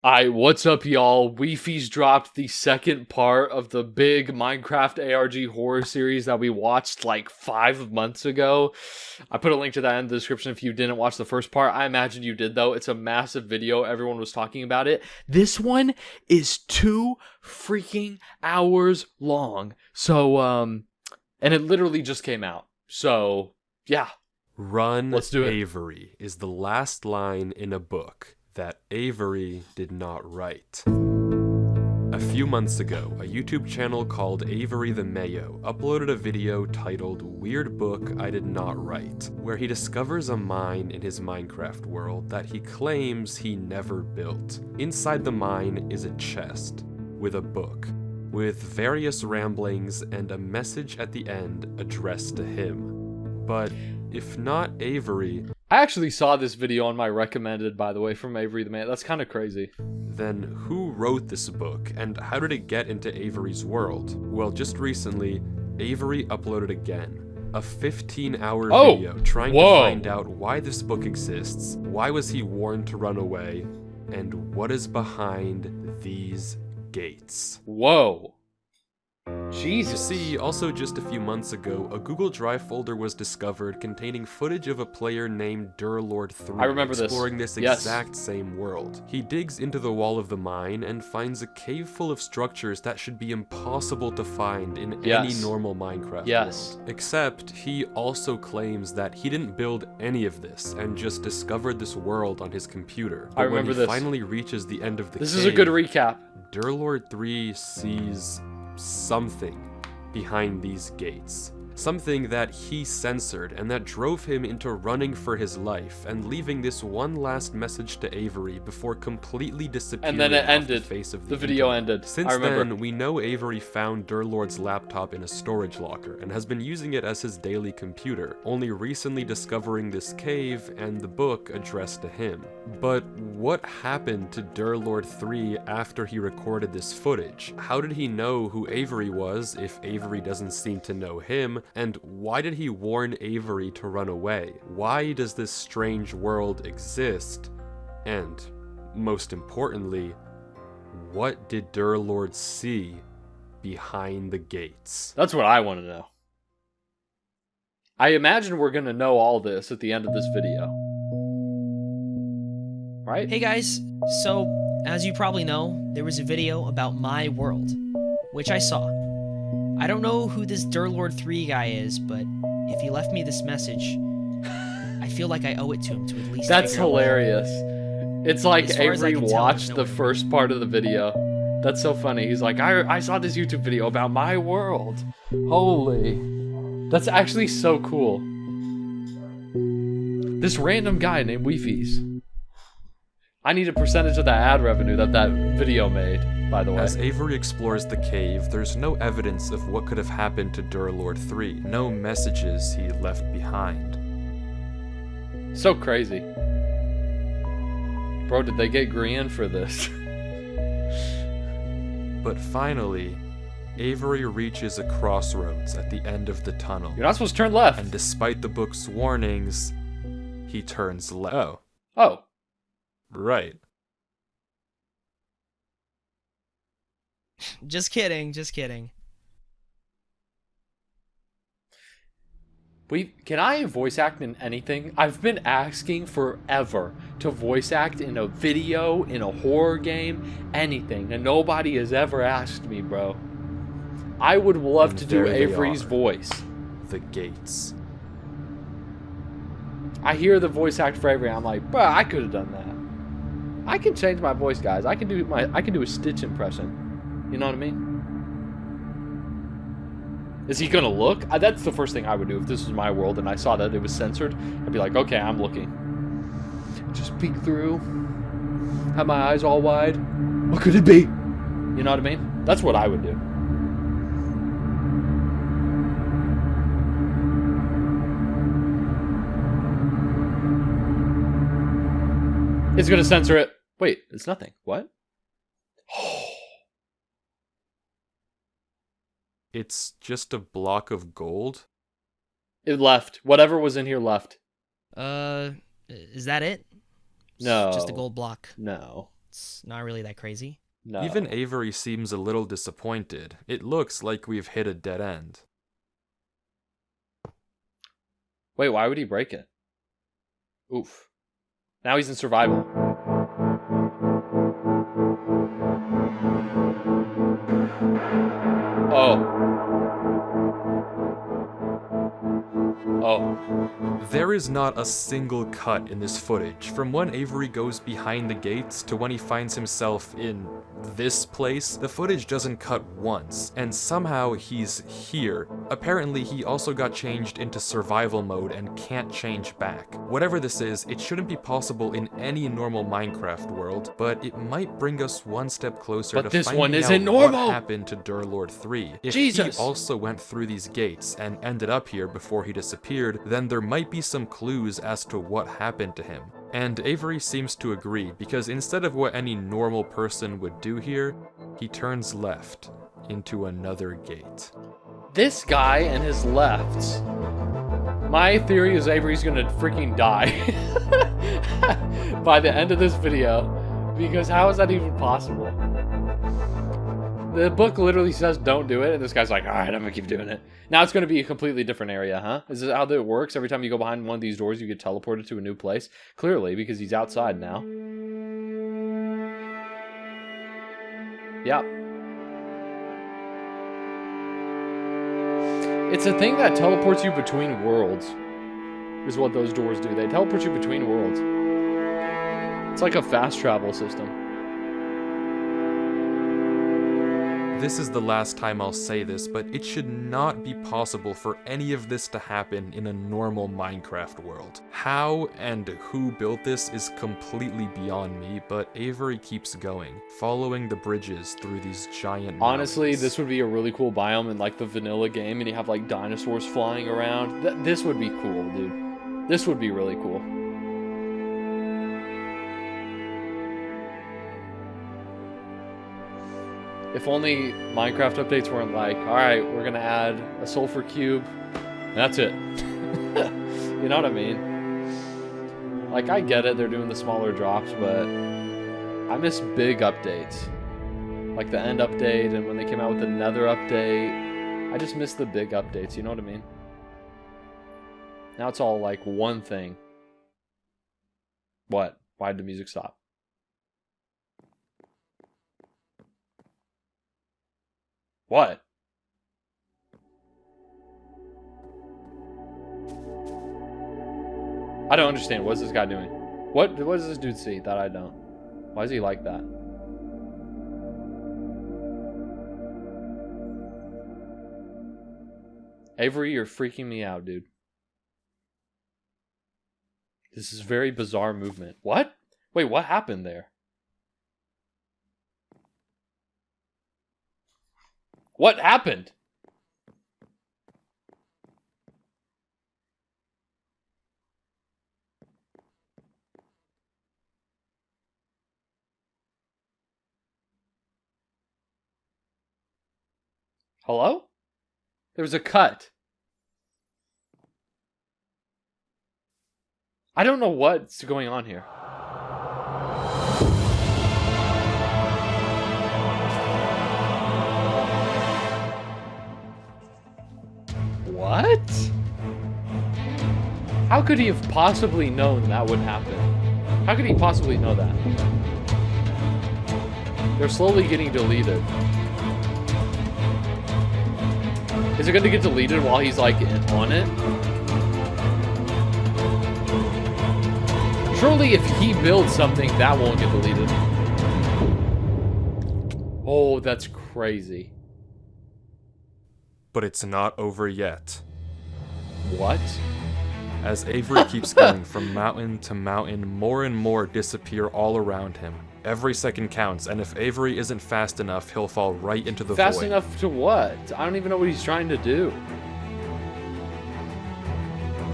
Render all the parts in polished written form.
What's up, y'all? Weefies dropped the second part of the big Minecraft ARG horror series that we watched like 5 months ago. I put a link to that in the description if you didn't watch the first part. I imagine you did, though. It's a massive video. Everyone was talking about it. This one is 2 freaking hours long. So, and it literally just came out. So, yeah. Run, Let's do it. Avery is the last line in a book that Avery did not write. A few months ago, a YouTube channel called Avery the Mayo uploaded a video titled Weird Book I Did Not Write, where he discovers a mine in his Minecraft world that he claims he never built. Inside the mine is a chest with a book, with various ramblings and a message at the end addressed to him. But if not Avery, I actually saw this video on my recommended, by the way, from Avery the Man. That's kind of crazy. then who wrote this book, and how did it get into Avery's world? Well, just recently, Avery uploaded again a 15-hour video trying to find out why this book exists, why was he warned to run away, and what is behind these gates. Whoa. You Jesus. see, also just a few months ago, a Google Drive folder was discovered containing footage of a player named Durlord 3 I remember this. exploring this Yes. exact same world. He digs into the wall of the mine and finds a cave full of structures that should be impossible to find in any normal Minecraft world. Except, he also claims that he didn't build any of this and just discovered this world on his computer. But I remember when he this. finally reaches the end of the This cave, is a good recap. Durlord 3 sees something behind these gates. Something that he censored and that drove him into running for his life and leaving this one last message to Avery before completely disappearing And then it off ended. the face of The video internet. ended. Since I remember. then, we know Avery found Durlord's laptop in a storage locker and has been using it as his daily computer, only recently discovering this cave and the book addressed to him. But what happened to Durlord 3 after he recorded this footage? How did he know who Avery was if Avery doesn't seem to know him? And why did he warn Avery to run away? Why does this strange world exist? And, most importantly, what did Durlord see behind the gates? That's what I want to know. I imagine we're going to know all this at the end of this video. Right? Hey guys, so as you probably know, there was a video about my world, which I saw. I don't know who this Durlord 3 guy is, but if he left me this message, I feel like I owe it to him to at least That's figure out hilarious. It's like As far as I Avery can tell, watched there's no the way to first part of the video. That's so funny. He's like, I saw this YouTube video about my world. Holy. That's actually so cool. This random guy named Weefies. I need a percentage of that ad revenue that video made, by the way. As Avery explores the cave, there's no evidence of what could have happened to Durlord 3, no messages he left behind. So crazy. Bro, did they get Grian for this? But finally, Avery reaches a crossroads at the end of the tunnel. You're not supposed to turn left. And despite the book's warnings, he turns left. Oh. Oh. Right. Just kidding, just kidding. Can I voice act in anything? I've been asking forever to voice act in a video, in a horror game, anything, and nobody has ever asked me, bro. I would love to do there they Avery's are. voice. The gates. I hear the voice act for Avery, I'm like, bro, I could have done that. I can change my voice, guys. I can do a Stitch impression. You know what I mean? Is he gonna look? That's the first thing I would do if this was my world and I saw that it was censored. I'd be like, okay, I'm looking. Just peek through. Have my eyes all wide. What could it be? You know what I mean? That's what I would do. It's gonna censor it. Wait, it's nothing. What? It's just a block of gold? It left. Whatever was in here left. Is that it? It's No. just a gold block. No. it's not really that crazy. No. Even Avery seems a little disappointed. It looks like we've hit a dead end. Wait, why would he break it? Oof. Now he's in survival. Oh. Oh. There is not a single cut in this footage, from when Avery goes behind the gates to when he finds himself in this place. The footage doesn't cut once, and somehow he's here. Apparently he also got changed into survival mode and can't change back. Whatever this is, it shouldn't be possible in any normal Minecraft world, but it might bring us one step closer to this finding one out isn't what normal! happened to Durlord 3. If Jesus! he also went through these gates and ended up here before he disappeared, then there might be some clues as to what happened to him. And Avery seems to agree, because instead of what any normal person would do here, he turns left into another gate. This guy and his lefts. My theory is Avery's gonna freaking die by the end of this video, because how is that even possible? The book literally says don't do it, and this guy's like, alright, I'm gonna keep doing it. Now it's gonna be a completely different area, huh? Is this how it works? Every time you go behind one of these doors, you get teleported to a new place? Clearly, because he's outside now. Yep. It's a thing that teleports you between worlds, is what those doors do. They teleport you between worlds. It's like a fast travel system. This is the last time I'll say this, but it should not be possible for any of this to happen in a normal Minecraft world. How and who built this is completely beyond me, but Avery keeps going, following the bridges through these giant Honestly, mountains. this would be a really cool biome in like the vanilla game, and you have like dinosaurs flying around. This would be cool, dude. This would be really cool. If only Minecraft updates weren't like, alright, we're gonna add a sulfur cube, and that's it. You know what I mean? Like, I get it, they're doing the smaller drops, but I miss big updates. Like the end update, and when they came out with another update. I just miss the big updates, you know what I mean? Now it's all like one thing. What? Why did the music stop? What? I don't understand. What's this guy doing? What does this dude see that I don't? Why is he like that? Avery, you're freaking me out, dude. This is very bizarre movement. What? Wait, what happened there? What happened? Hello? There was a cut. I don't know what's going on here. What? How could he have possibly known that would happen? How could he possibly know that? They're slowly getting deleted. Is it going to get deleted while he's like on it? Surely if he builds something, that won't get deleted. Oh, that's crazy. But it's not over yet. What? As Avery keeps going from mountain to mountain, more and more disappear all around him. Every second counts, and if Avery isn't fast enough, he'll fall right into the void. Fast enough to what? I don't even know what he's trying to do.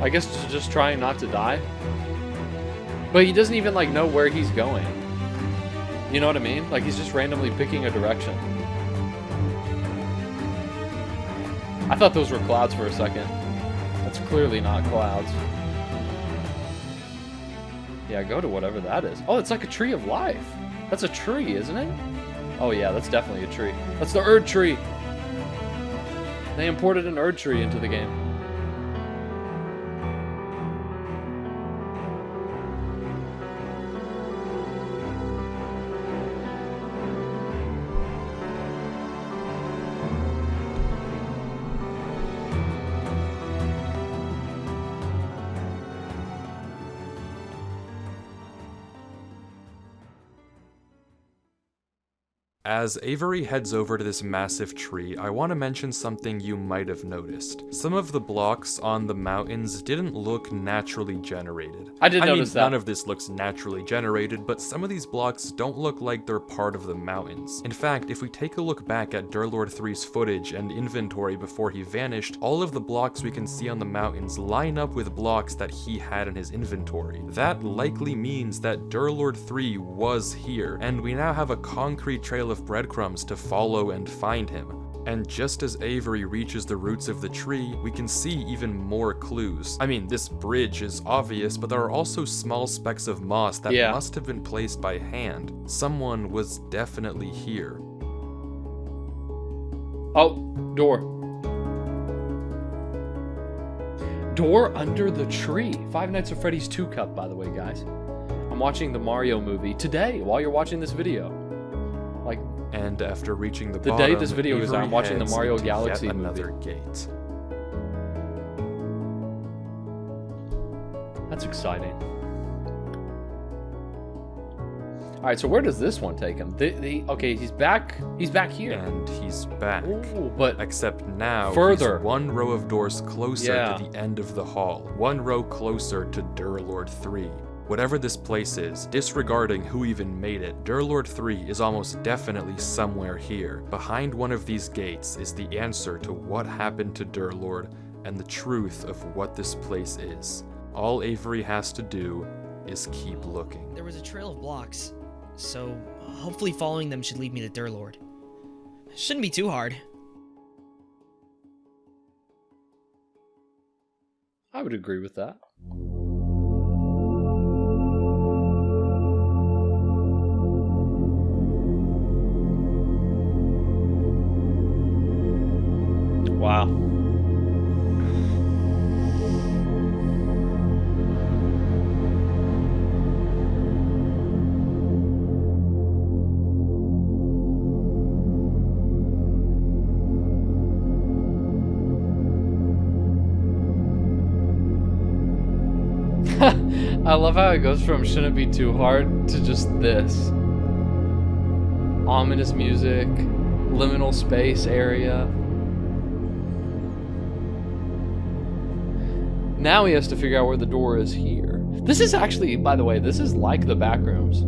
I guess to just trying not to die? But he doesn't even like know where he's going. You know what I mean? Like he's just randomly picking a direction. I thought those were clouds for a second. That's clearly not clouds. Yeah, go to whatever that is. Oh, it's like a tree of life. That's a tree, isn't it? Oh yeah, that's definitely a tree. That's the Erd tree. They imported an Erd tree into the game. As Avery heads over to this massive tree, I want to mention something you might have noticed. Some of the blocks on the mountains didn't look naturally generated. I did notice that. None of this looks naturally generated, but some of these blocks don't look like they're part of the mountains. In fact, if we take a look back at Durlord 3's footage and inventory before he vanished, all of the blocks we can see on the mountains line up with blocks that he had in his inventory. That likely means that Durlord 3 was here, and we now have a concrete trail of breadcrumbs to follow and find him. And just as Avery reaches the roots of the tree, we can see even more clues. I mean, this bridge is obvious, but there are also small specks of moss that must have been placed by hand. Someone was definitely here. Oh, door. Door under the tree. Five Nights at Freddy's 2 cup, by the way, guys. I'm watching the Mario movie today while you're watching this video. Like, and after reaching the bottom, day this video is out, I'm watching the Mario Galaxy movie. Another gate. That's exciting. All right, so where does this one take him? Okay, he's back. He's back here. And he's back. Ooh, but except now further. He's one row of doors closer to the end of the hall. One row closer to Durlord 3. Whatever this place is, disregarding who even made it, Durlord 3 is almost definitely somewhere here. Behind one of these gates is the answer to what happened to Durlord and the truth of what this place is. All Avery has to do is keep looking. There was a trail of blocks, so hopefully following them should lead me to Durlord. Shouldn't be too hard. I would agree with that. Wow. I love how it goes from shouldn't be too hard to just this. Ominous music, liminal space area. Now he has to figure out where the door is here. This is actually, by the way, this is like the back rooms.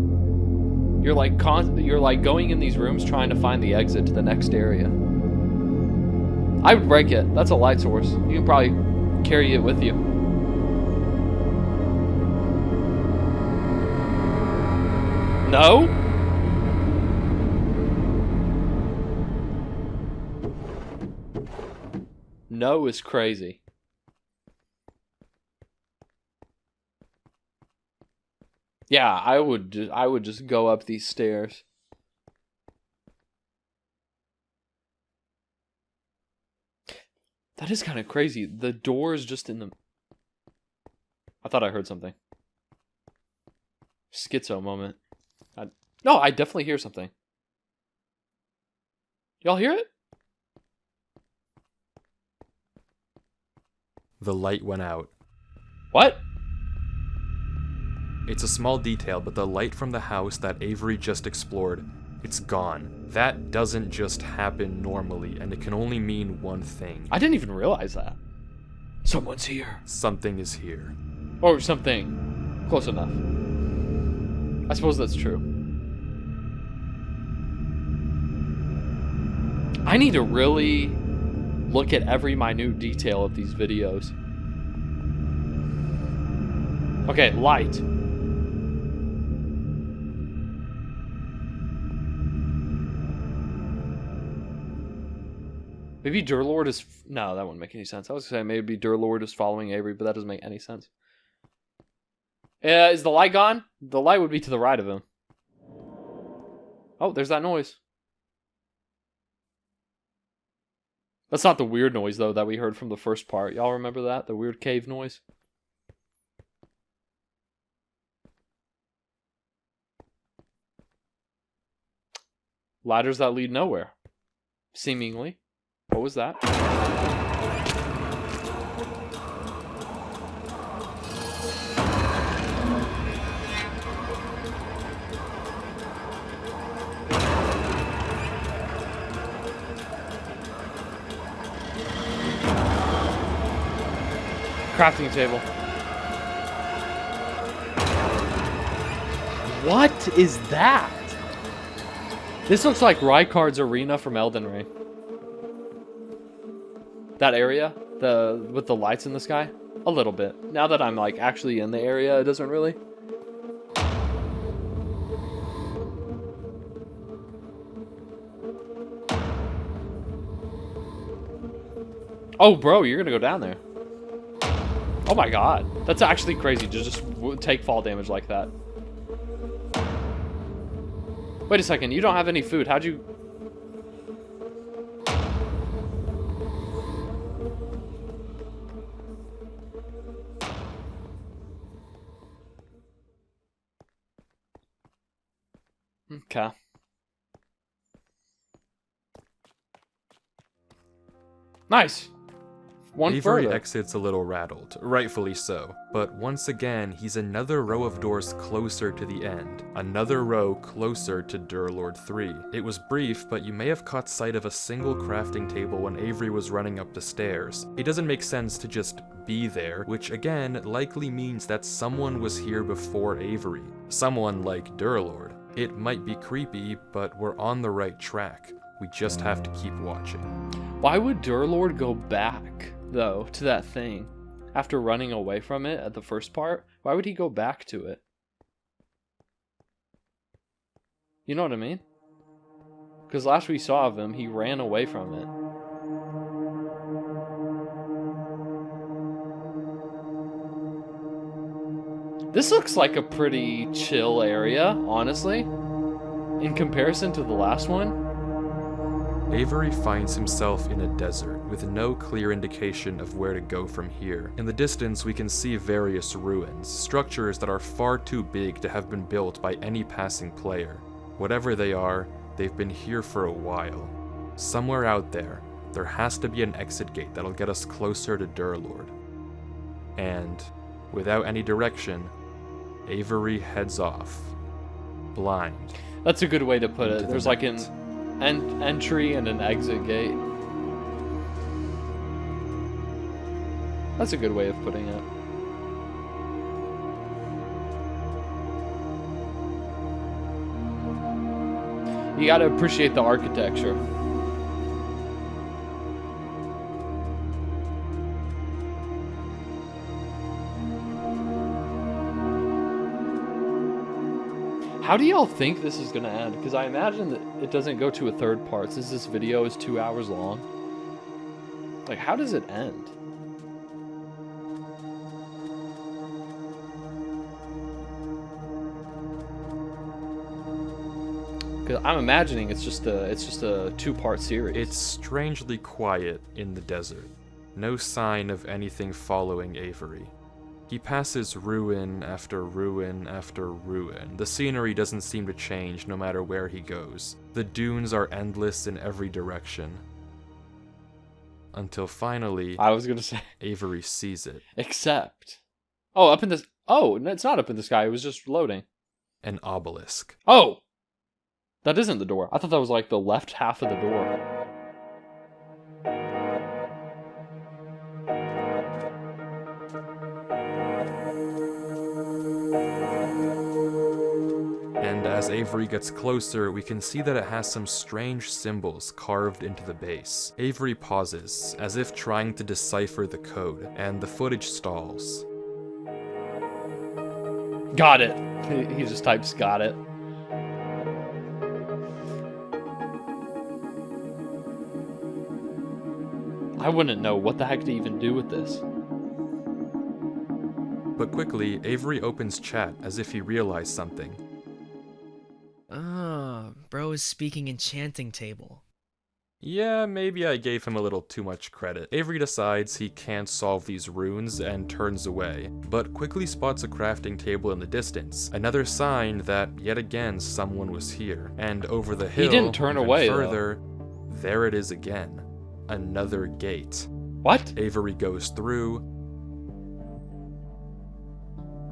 You're like going in these rooms trying to find the exit to the next area. I would break it. That's a light source. You can probably carry it with you. No? No is crazy. Yeah, I would just go up these stairs. That is kind of crazy. The door is just in the... I thought I heard something. Schizo moment. No, I definitely hear something. Y'all hear it? The light went out. What? It's a small detail, but the light from the house that Avery just explored, it's gone. That doesn't just happen normally, and it can only mean one thing. I didn't even realize that. Someone's here. Something is here. Or something. Close enough. I suppose that's true. I need to really look at every minute detail of these videos. Okay, light. Maybe Durlord is... No, that wouldn't make any sense. I was going to say maybe Durlord is following Avery, but that doesn't make any sense. Is the light gone? The light would be to the right of him. Oh, there's that noise. That's not the weird noise, though, that we heard from the first part. Y'all remember that? The weird cave noise? Ladders that lead nowhere. Seemingly. What was that? Crafting table. What is that? This looks like Rykard's arena from Elden Ring. That area, with the lights in the sky, a little bit. Now that I'm like actually in the area, it doesn't really. Oh, bro, you're gonna go down there. Oh my god, that's actually crazy to just take fall damage like that. Wait a second, you don't have any food. How'd you... Okay. Nice. One Avery further. exits a little rattled, rightfully so, but once again, he's another row of doors closer to the end, another row closer to Durlord 3. It was brief, but you may have caught sight of a single crafting table when Avery was running up the stairs. It doesn't make sense to just be there, which again likely means that someone was here before Avery. Someone like Durlord. It might be creepy, but we're on the right track. We just have to keep watching. Why would Durlord go back, though, to that thing? After running away from it at the first part? Why would he go back to it? You know what I mean? Because last we saw of him, he ran away from it. This looks like a pretty chill area, honestly, in comparison to the last one. Avery finds himself in a desert, with no clear indication of where to go from here. In the distance, we can see various ruins, structures that are far too big to have been built by any passing player. Whatever they are, they've been here for a while. Somewhere out there has to be an exit gate that'll get us closer to Durlord. And, without any direction, Avery heads off, blind. That's a good way to put it. There's like an entry and an exit gate. That's a good way of putting it. You gotta appreciate the architecture. How do y'all think this is gonna end? Because I imagine that it doesn't go to a third part since this video is 2 hours long. Like, how does it end? Because I'm imagining it's just a 2-part series. It's strangely quiet in the desert. No sign of anything following Avery. He passes ruin after ruin after ruin. The scenery doesn't seem to change no matter where he goes. The dunes are endless in every direction. Until finally, I was gonna say Avery sees it. Except, oh, up in this. Oh, no, it's not up in the sky. It was just loading. An obelisk. Oh, that isn't the door. I thought that was like the left half of the door. And as Avery gets closer, we can see that it has some strange symbols carved into the base. Avery pauses, as if trying to decipher the code, and the footage stalls. Got it. He just types got it. I wouldn't know what the heck to even do with this. But quickly, Avery opens chat as if he realized something. Bro was speaking enchanting table. Yeah, maybe I gave him a little too much credit. Avery decides he can't solve these runes and turns away, but quickly spots a crafting table in the distance, another sign that yet again someone was here. And over the hill, He didn't turn even away, further, there it is again. Another gate. What? Avery goes through,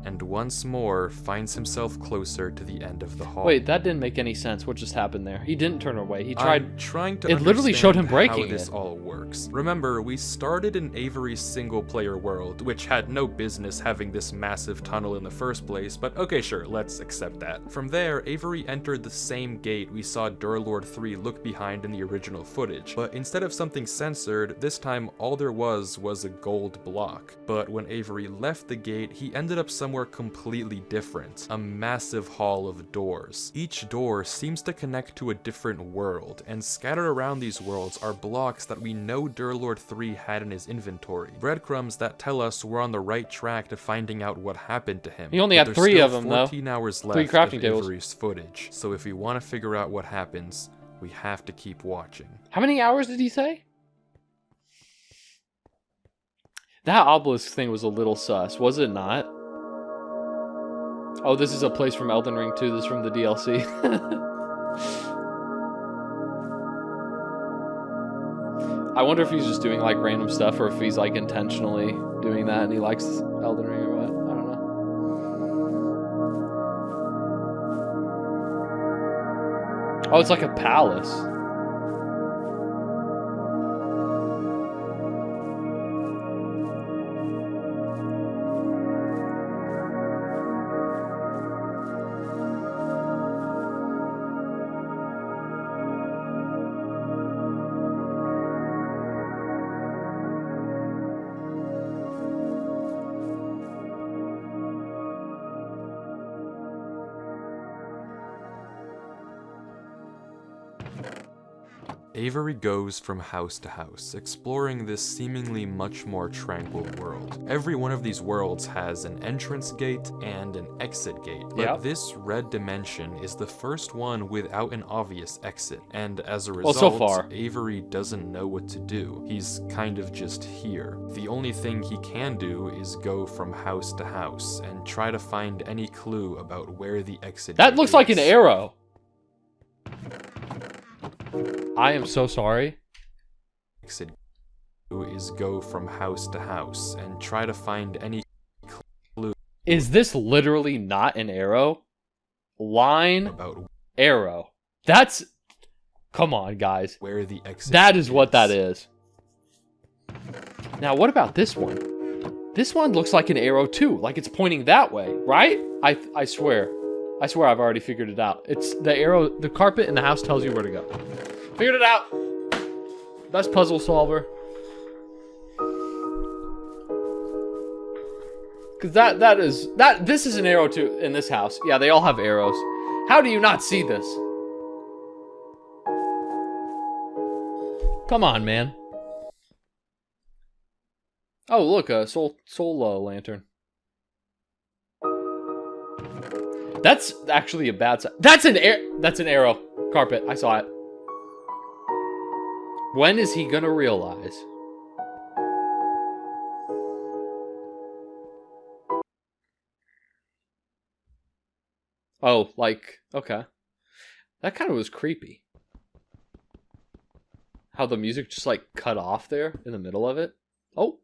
and once more finds himself closer to the end of the hall. Wait, that didn't make any sense. What just happened there? He didn't turn away. He tried. I'm trying to It literally showed him understand breaking how this it. all works. Remember, we started in Avery's single-player world, which had no business having this massive tunnel in the first place, but okay, sure, let's accept that. From there, Avery entered the same gate we saw Durlord 3 look behind in the original footage, but instead of something censored, this time all there was a gold block. But when Avery left the gate, he ended up somewhere completely different, a massive hall of doors. Each door seems to connect to a different world, and scattered around these worlds are blocks that we know Durlord 3 had in his inventory. Breadcrumbs that tell us we're on the right track to finding out what happened to him. He only But had there's 3 still of them, though. 14 hours 3 left crafting of tables. Avery's footage, so if we want to figure out what happens, we have to keep watching. How many hours did he say? That obelisk thing was a little sus, was it not? Oh, this is a place from Elden Ring 2. This is from the DLC. I wonder if he's just doing like random stuff or if he's like intentionally doing that and he likes Elden Ring or what. I don't know. Oh, it's like a palace. Avery goes from house to house, exploring this seemingly much more tranquil world. Every one of these worlds has an entrance gate and an exit gate, but Yep. this red dimension is the first one without an obvious exit, and as a Well, result, so far. Avery doesn't know what to do. He's kind of just here. The only thing he can do is go from house to house and try to find any clue about where the exit That gate looks like an is. arrow. I am so sorry. Exit is go from house to house and try to find any clue Is this literally not an arrow? Line, about arrow. That's... Come on, guys. where the exit That is what that is. Now, what about this one? This one looks like an arrow too. Like it's pointing that way, right? I swear. I swear I've already figured it out. It's the arrow, the carpet in the house tells you where to go. Figured it out. Best puzzle solver. Cause this is an arrow too in this house. Yeah, they all have arrows. How do you not see this? Come on, man. Oh, look, a soul lantern. That's actually a bad sign. That's an arrow. Carpet. I saw it. When is he gonna realize? Oh, like, okay. That kind of was creepy. How the music just like cut off there in the middle of it. Oh.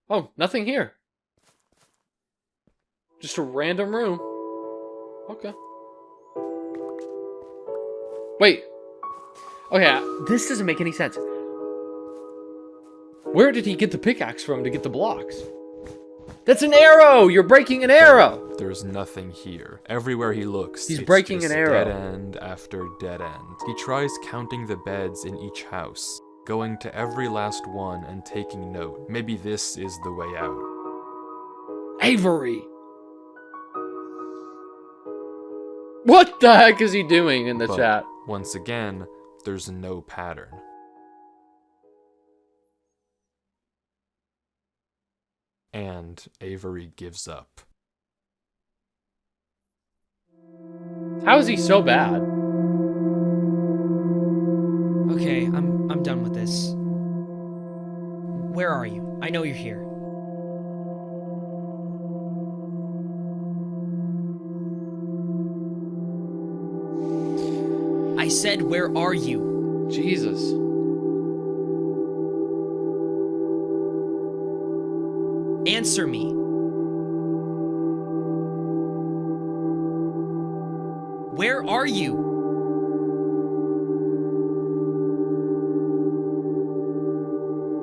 Oh, nothing here. Just a random room. Okay. Wait. Okay, this doesn't make any sense. Where did he get the pickaxe from to get the blocks? That's an arrow! You're breaking an arrow! There's nothing here. Everywhere he looks, He's it's breaking just an arrow. dead end after dead end. He tries counting the beds in each house, going to every last one and taking note. Maybe this is the way out. Avery! What the heck is he doing in the But chat? once again, there's no pattern. And Avery gives up. How is he so bad? Okay, I'm done with this. Where are you? I know you're here. I said, where are you? Jesus. Answer me. Where are you?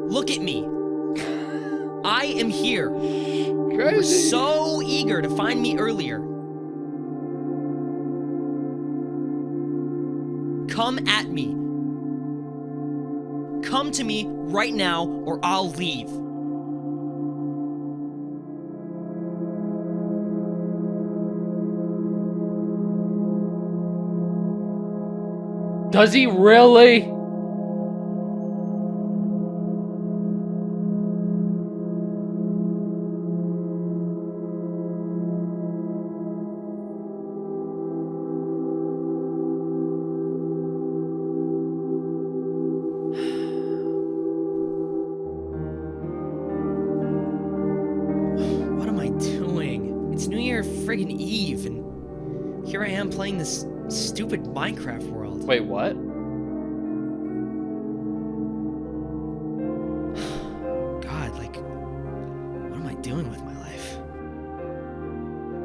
Look at me. I am here. You were Crazy. so eager to find me earlier. Come at me. Come to me right now, or I'll leave. Does he really? What am I doing? It's New Year friggin' Eve, and here I am playing this stupid Minecraft world. Wait, what? God, like, what am I doing with my life?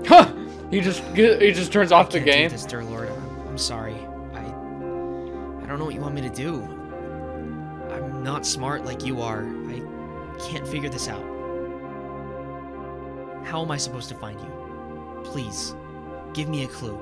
Huh! He just turns off the I can't game. do this, Durlord. I'm sorry. I don't know what you want me to do. I'm not smart like you are. I can't figure this out. How am I supposed to find you? Please, give me a clue.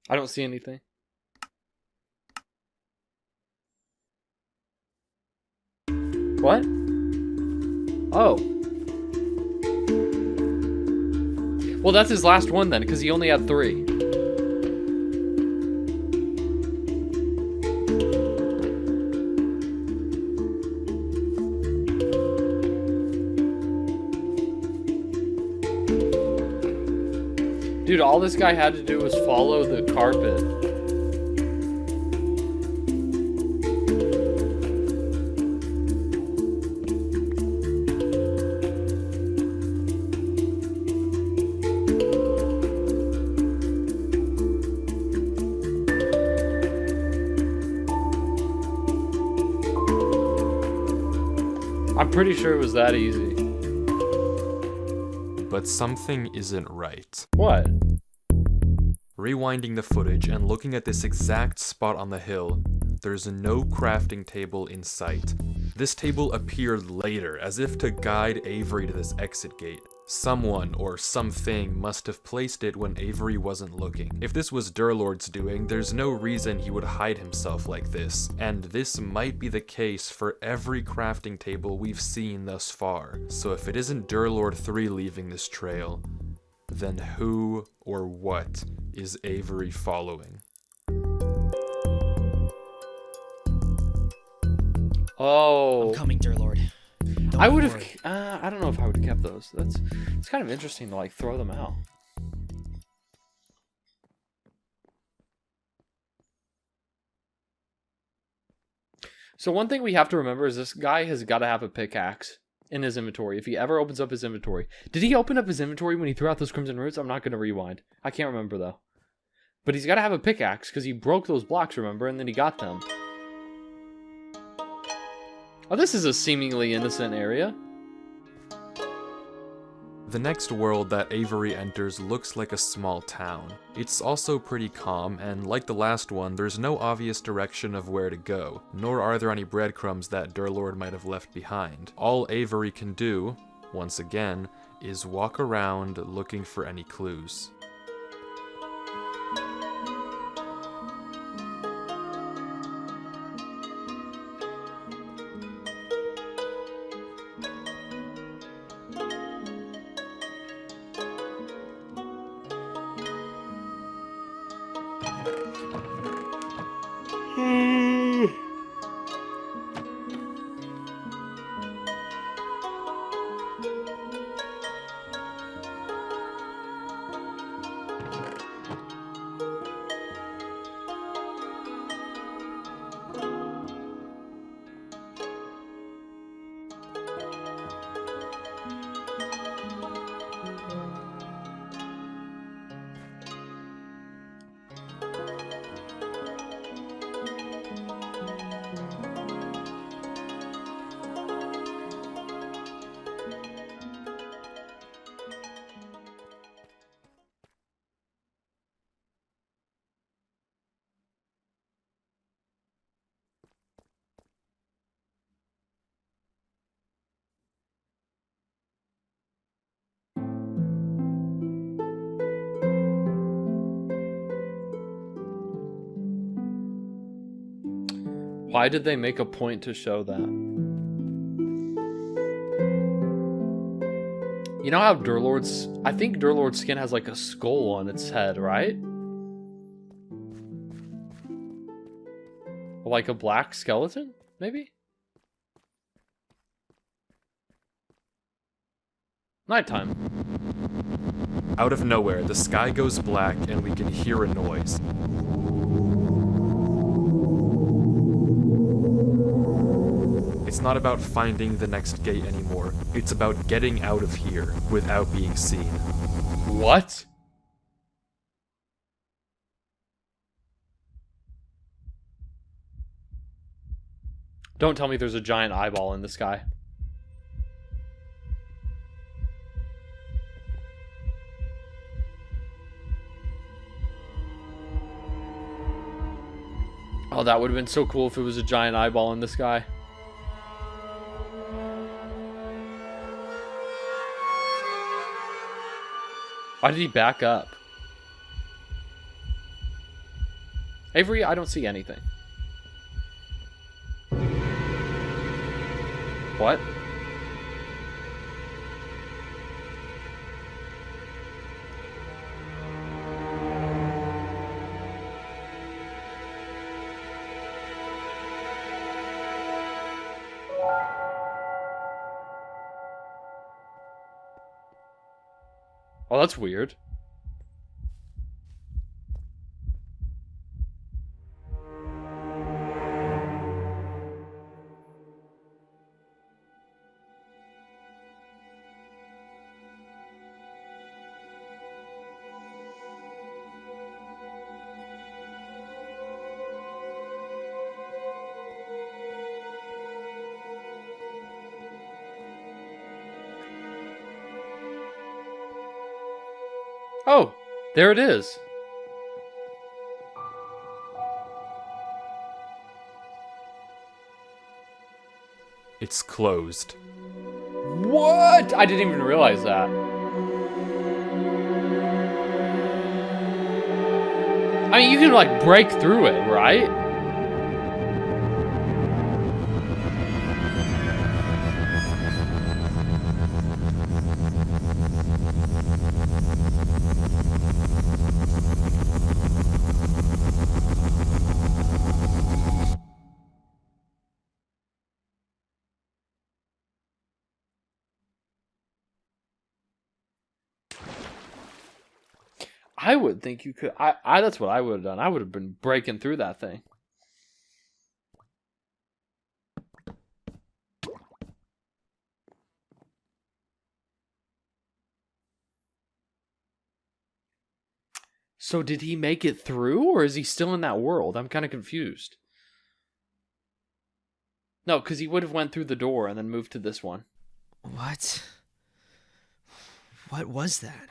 I don't see anything. What? Oh. Well, that's his last one then, because he only had 3. Dude, all this guy had to do was follow the carpet. I'm pretty sure it was that easy. But something isn't right. What? Rewinding the footage and looking at this exact spot on the hill, there's no crafting table in sight. This table appeared later, as if to guide Avery to this exit gate. Someone or something must have placed it when Avery wasn't looking. If this was Durlord's doing, there's no reason he would hide himself like this, and this might be the case for every crafting table we've seen thus far. So if it isn't Durlord 3 leaving this trail, then who or what is Avery following? Oh. I'm coming, Durlord. Don't I you would have. worry. I don't know if I would have kept those. It's kind of interesting to like throw them out. So one thing we have to remember is this guy has got to have a pickaxe in his inventory. If he ever opens up his inventory, did he open up his inventory when he threw out those crimson roots? I'm not going to rewind. I can't remember though. But he's got to have a pickaxe because he broke those blocks, remember, and then he got them. Oh, this is a seemingly innocent area. The next world that Avery enters looks like a small town. It's also pretty calm, and like the last one, there's no obvious direction of where to go, nor are there any breadcrumbs that Durlord might have left behind. All Avery can do, once again, is walk around looking for any clues. Why did they make a point to show that? You know how Durlord's... I think Durlord's skin has like a skull on its head, right? Like a black skeleton, maybe? Nighttime. Out of nowhere, the sky goes black and we can hear a noise. It's not about finding the next gate anymore. It's about getting out of here without being seen. What? Don't tell me there's a giant eyeball in the sky. Oh, that would have been so cool if it was a giant eyeball in the sky. Why did he back up? Avery, I don't see anything. What? Oh, that's weird. Oh, there it is. It's closed. What? I didn't even realize that. I mean, you can like break through it, right? I would think you could. I that's what I would have done. I would have been breaking through that thing. So did he make it through, or is he still in that world? I'm kind of confused. No, because he would have went through the door and then moved to this one. What? What was that?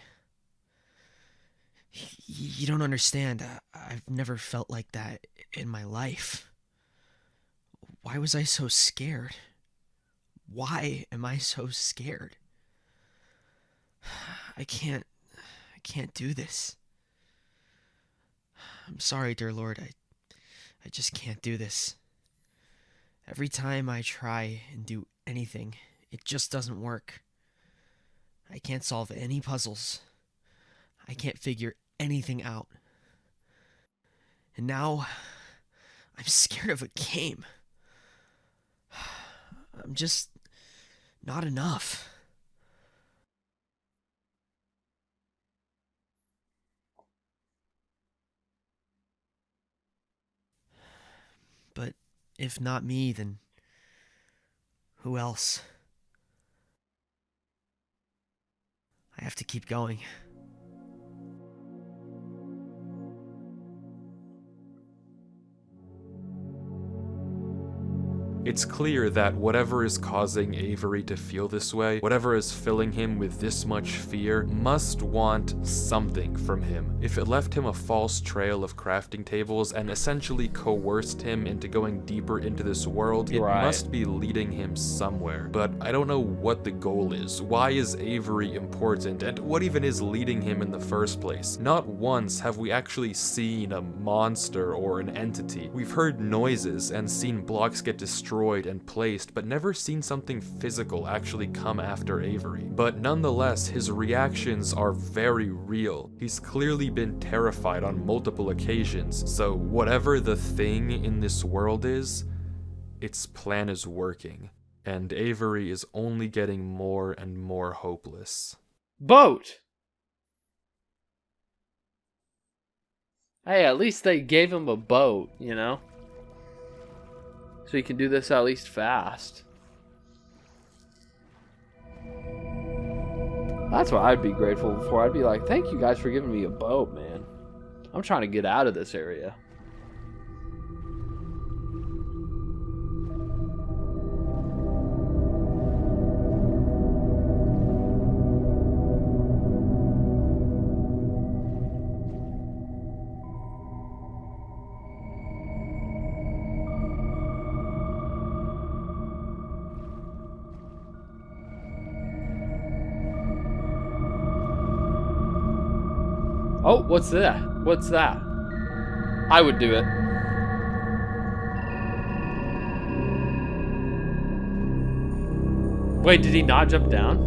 You don't understand. I've never felt like that in my life. Why was I so scared? Why am I so scared? I can't do this. I'm sorry, dear Lord. I just can't do this. Every time I try and do anything, it just doesn't work. I can't solve any puzzles. I can't figure anything out. And now, I'm scared of a game. I'm just not enough. But if not me, then who else? I have to keep going. It's clear that whatever is causing Avery to feel this way, whatever is filling him with this much fear, must want something from him. If it left him a false trail of crafting tables and essentially coerced him into going deeper into this world, it must be leading him somewhere. But I don't know what the goal is. Why is Avery important, and what even is leading him in the first place? Not once have we actually seen a monster or an entity. We've heard noises and seen blocks get destroyed and placed, but never seen something physical actually come after Avery. But nonetheless, his reactions are very real. He's clearly been terrified on multiple occasions, so whatever the thing in this world is, its plan is working, and Avery is only getting more and more hopeless. Boat! Hey, at least they gave him a boat, you know? So he can do this at least fast. That's what I'd be grateful for. I'd be like, thank you guys for giving me a boat, man. I'm trying to get out of this area. Oh, what's that? What's that? I would do it. Wait, did he not jump down?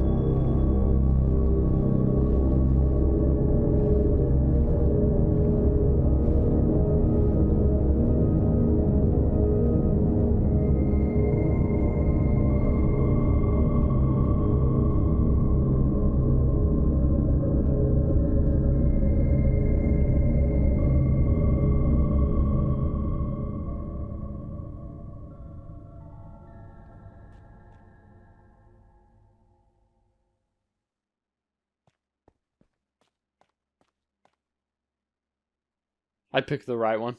I picked the right one.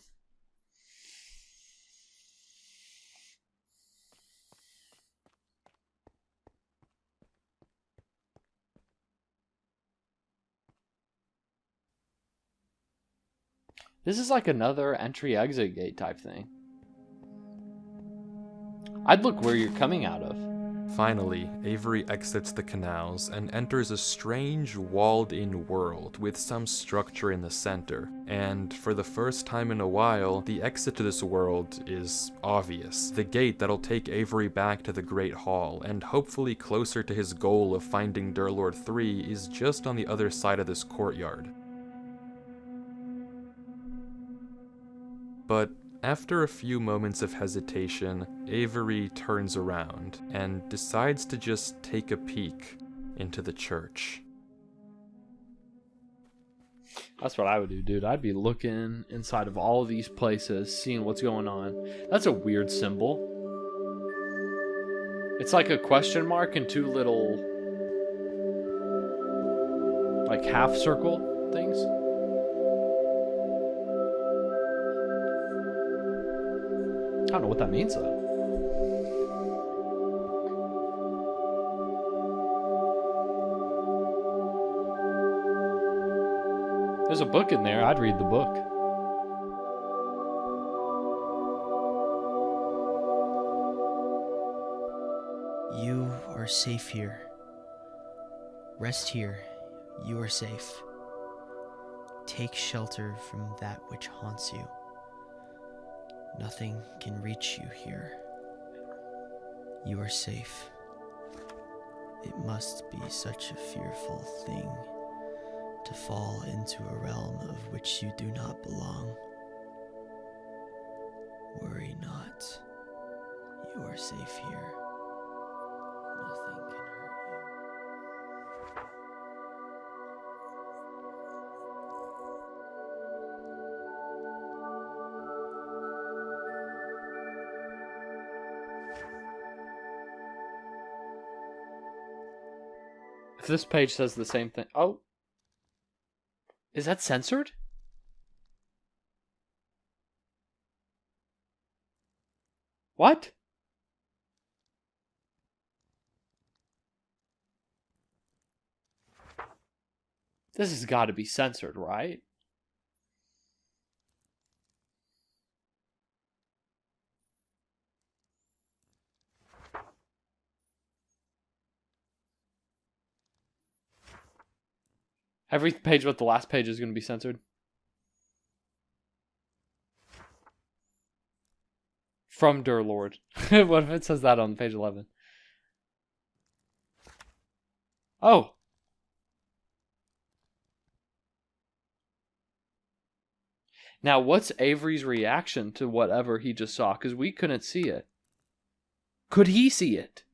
This is like another entry-exit gate type thing. I'd look where you're coming out of. Finally, Avery exits the canals and enters a strange walled-in world with some structure in the center. And for the first time in a while, the exit to this world is obvious. The gate that'll take Avery back to the Great Hall, and hopefully closer to his goal of finding Durlord 3, is just on the other side of this courtyard. But after a few moments of hesitation, Avery turns around and decides to just take a peek into the church. That's what I would do, dude. I'd be looking inside of all of these places, seeing what's going on. That's a weird symbol. It's like a question mark and two little, like, half circle things. I don't know what that means, though. There's a book in there. I'd read the book. You are safe here. Rest here. You are safe. Take shelter from that which haunts you. Nothing can reach you here. You are safe. It must be such a fearful thing to fall into a realm of which you do not belong. Worry not. You are safe here. Nothing can hurt you. If this page says the same thing... Oh. Is that censored? What? This has got to be censored, right? Every page but the last page is going to be censored. From Durlord. What if it says that on page 11? Oh. Now, what's Avery's reaction to whatever he just saw? Because we couldn't see it. Could he see it?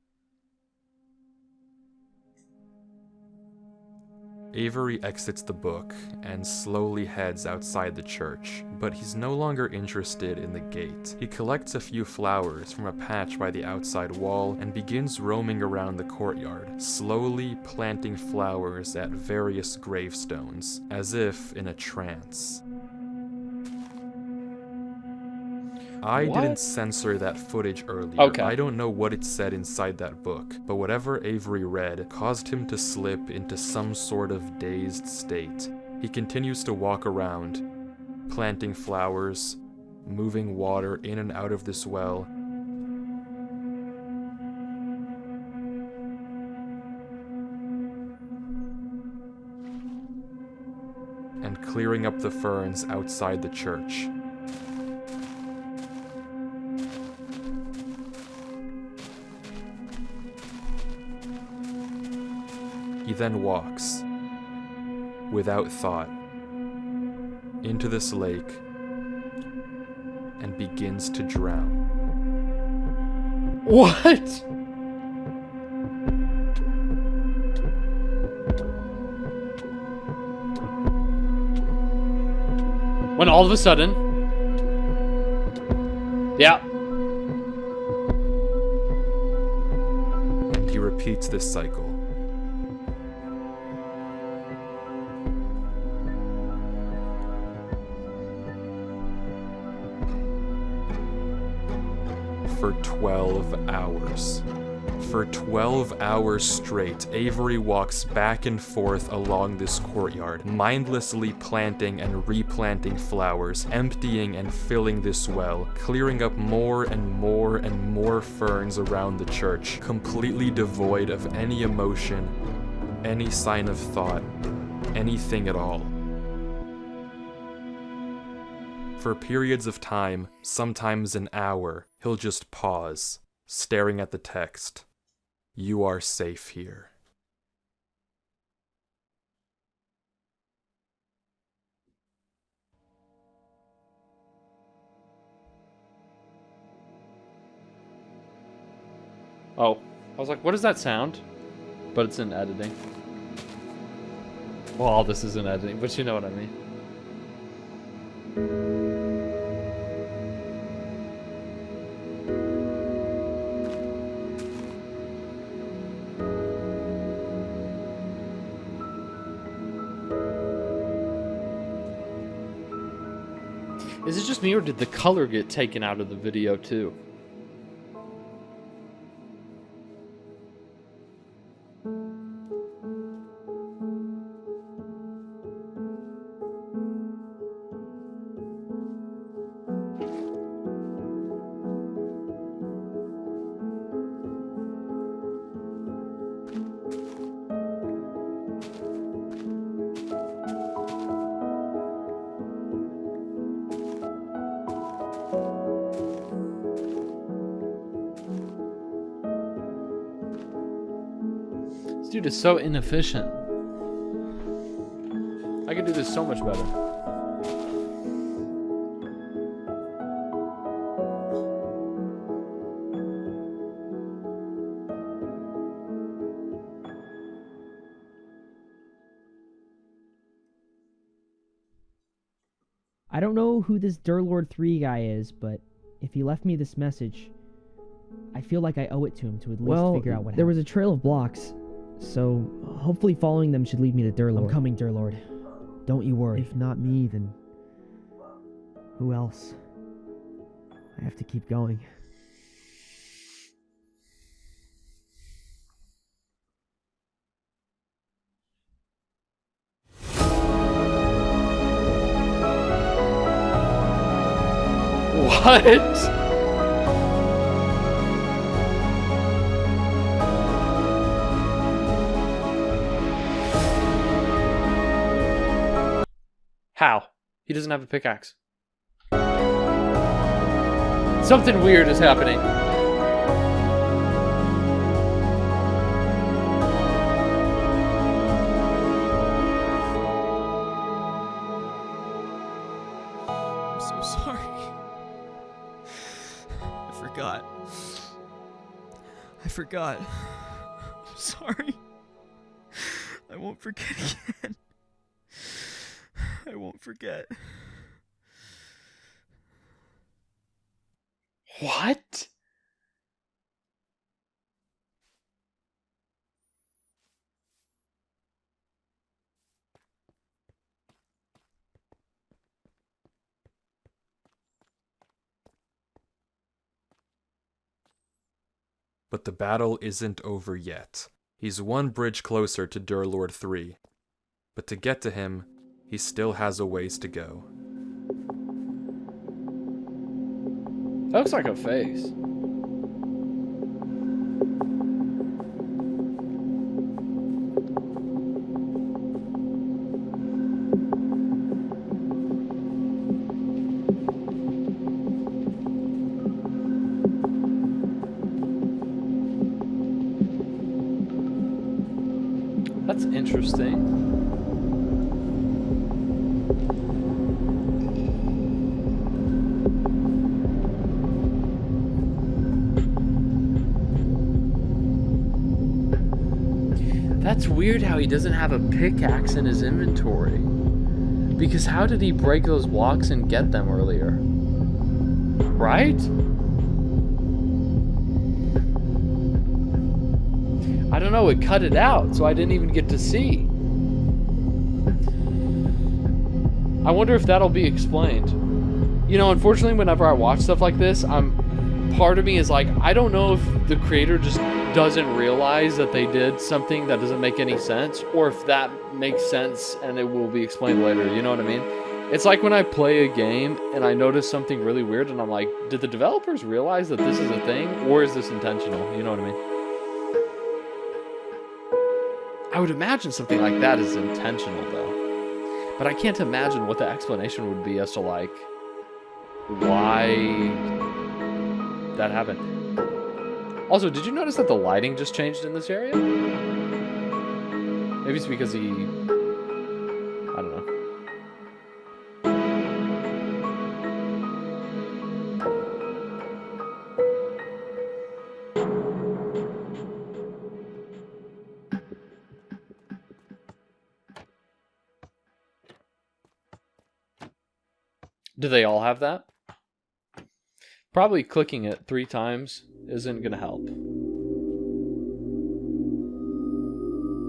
Avery exits the book and slowly heads outside the church, but he's no longer interested in the gate. He collects a few flowers from a patch by the outside wall and begins roaming around the courtyard, slowly planting flowers at various gravestones, as if in a trance. I didn't censor that footage earlier. Okay. I don't know what it said inside that book, but whatever Avery read caused him to slip into some sort of dazed state. He continues to walk around, planting flowers, moving water in and out of this well. And clearing up the ferns outside the church. He then walks, without thought, into this lake and begins to drown. What? When all of a sudden... Yeah. And he repeats this cycle. For 12 hours. For 12 hours straight, Avery walks back and forth along this courtyard, mindlessly planting and replanting flowers, emptying and filling this well, clearing up more and more and more ferns around the church, completely devoid of any emotion, any sign of thought, anything at all. For periods of time, sometimes an hour, he'll just pause, staring at the text. You are safe here. Oh. I was like, what is that sound? But it's in editing. Well, all this is in editing, but you know what I mean. Is it just me, or did the color get taken out of the video too? This dude is so inefficient. I could do this so much better. I don't know who this Durlord 3 guy is, but if he left me this message, I feel like I owe it to him to at least figure out what happened. There was a trail of blocks, so hopefully following them should lead me to Durlord. I'm coming, Durlord. Don't you worry. If not me, then who else? I have to keep going. What? How? He doesn't have a pickaxe. Something weird is happening. I'm so sorry. I forgot. I'm sorry. I won't forget again. I won't forget. What? But the battle isn't over yet. He's one bridge closer to Durlord 3. But to get to him, he still has a ways to go. That looks like a face. That's interesting. That's weird how he doesn't have a pickaxe in his inventory. Because how did he break those blocks and get them earlier? Right? I don't know, it cut it out, so I didn't even get to see. I wonder if that'll be explained. You know, unfortunately, whenever I watch stuff like this, part of me is like, I don't know if the creator just doesn't realize that they did something that doesn't make any sense, or if that makes sense and it will be explained later, you know what I mean? It's like when I play a game and I notice something really weird and I'm like, did the developers realize that this is a thing, or is this intentional? You know what I mean? I would imagine something like that is intentional, though. But I can't imagine what the explanation would be as to, like, why that happened. Also, did you notice that the lighting just changed in this area? Maybe it's because he... I don't know. Do they all have that? Probably clicking it 3 times isn't going to help.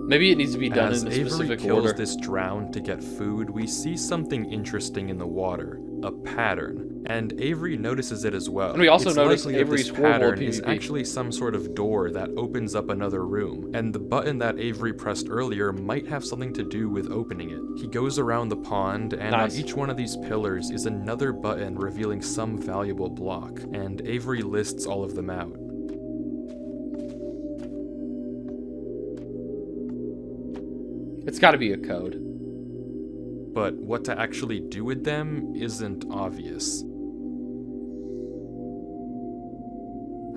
Maybe it needs to be done in a specific Avery order. kills this drown to get food, we see something interesting in the water. A pattern. And Avery notices it as well. And we also It's notice likely that Avery's this horrible pattern is PvP. actually some sort of door that opens up another room, and the button that Avery pressed earlier might have something to do with opening it. He goes around the pond, and Nice. on each one of these pillars is another button revealing some valuable block, and Avery lists all of them out. It's got to be a code. But what to actually do with them isn't obvious.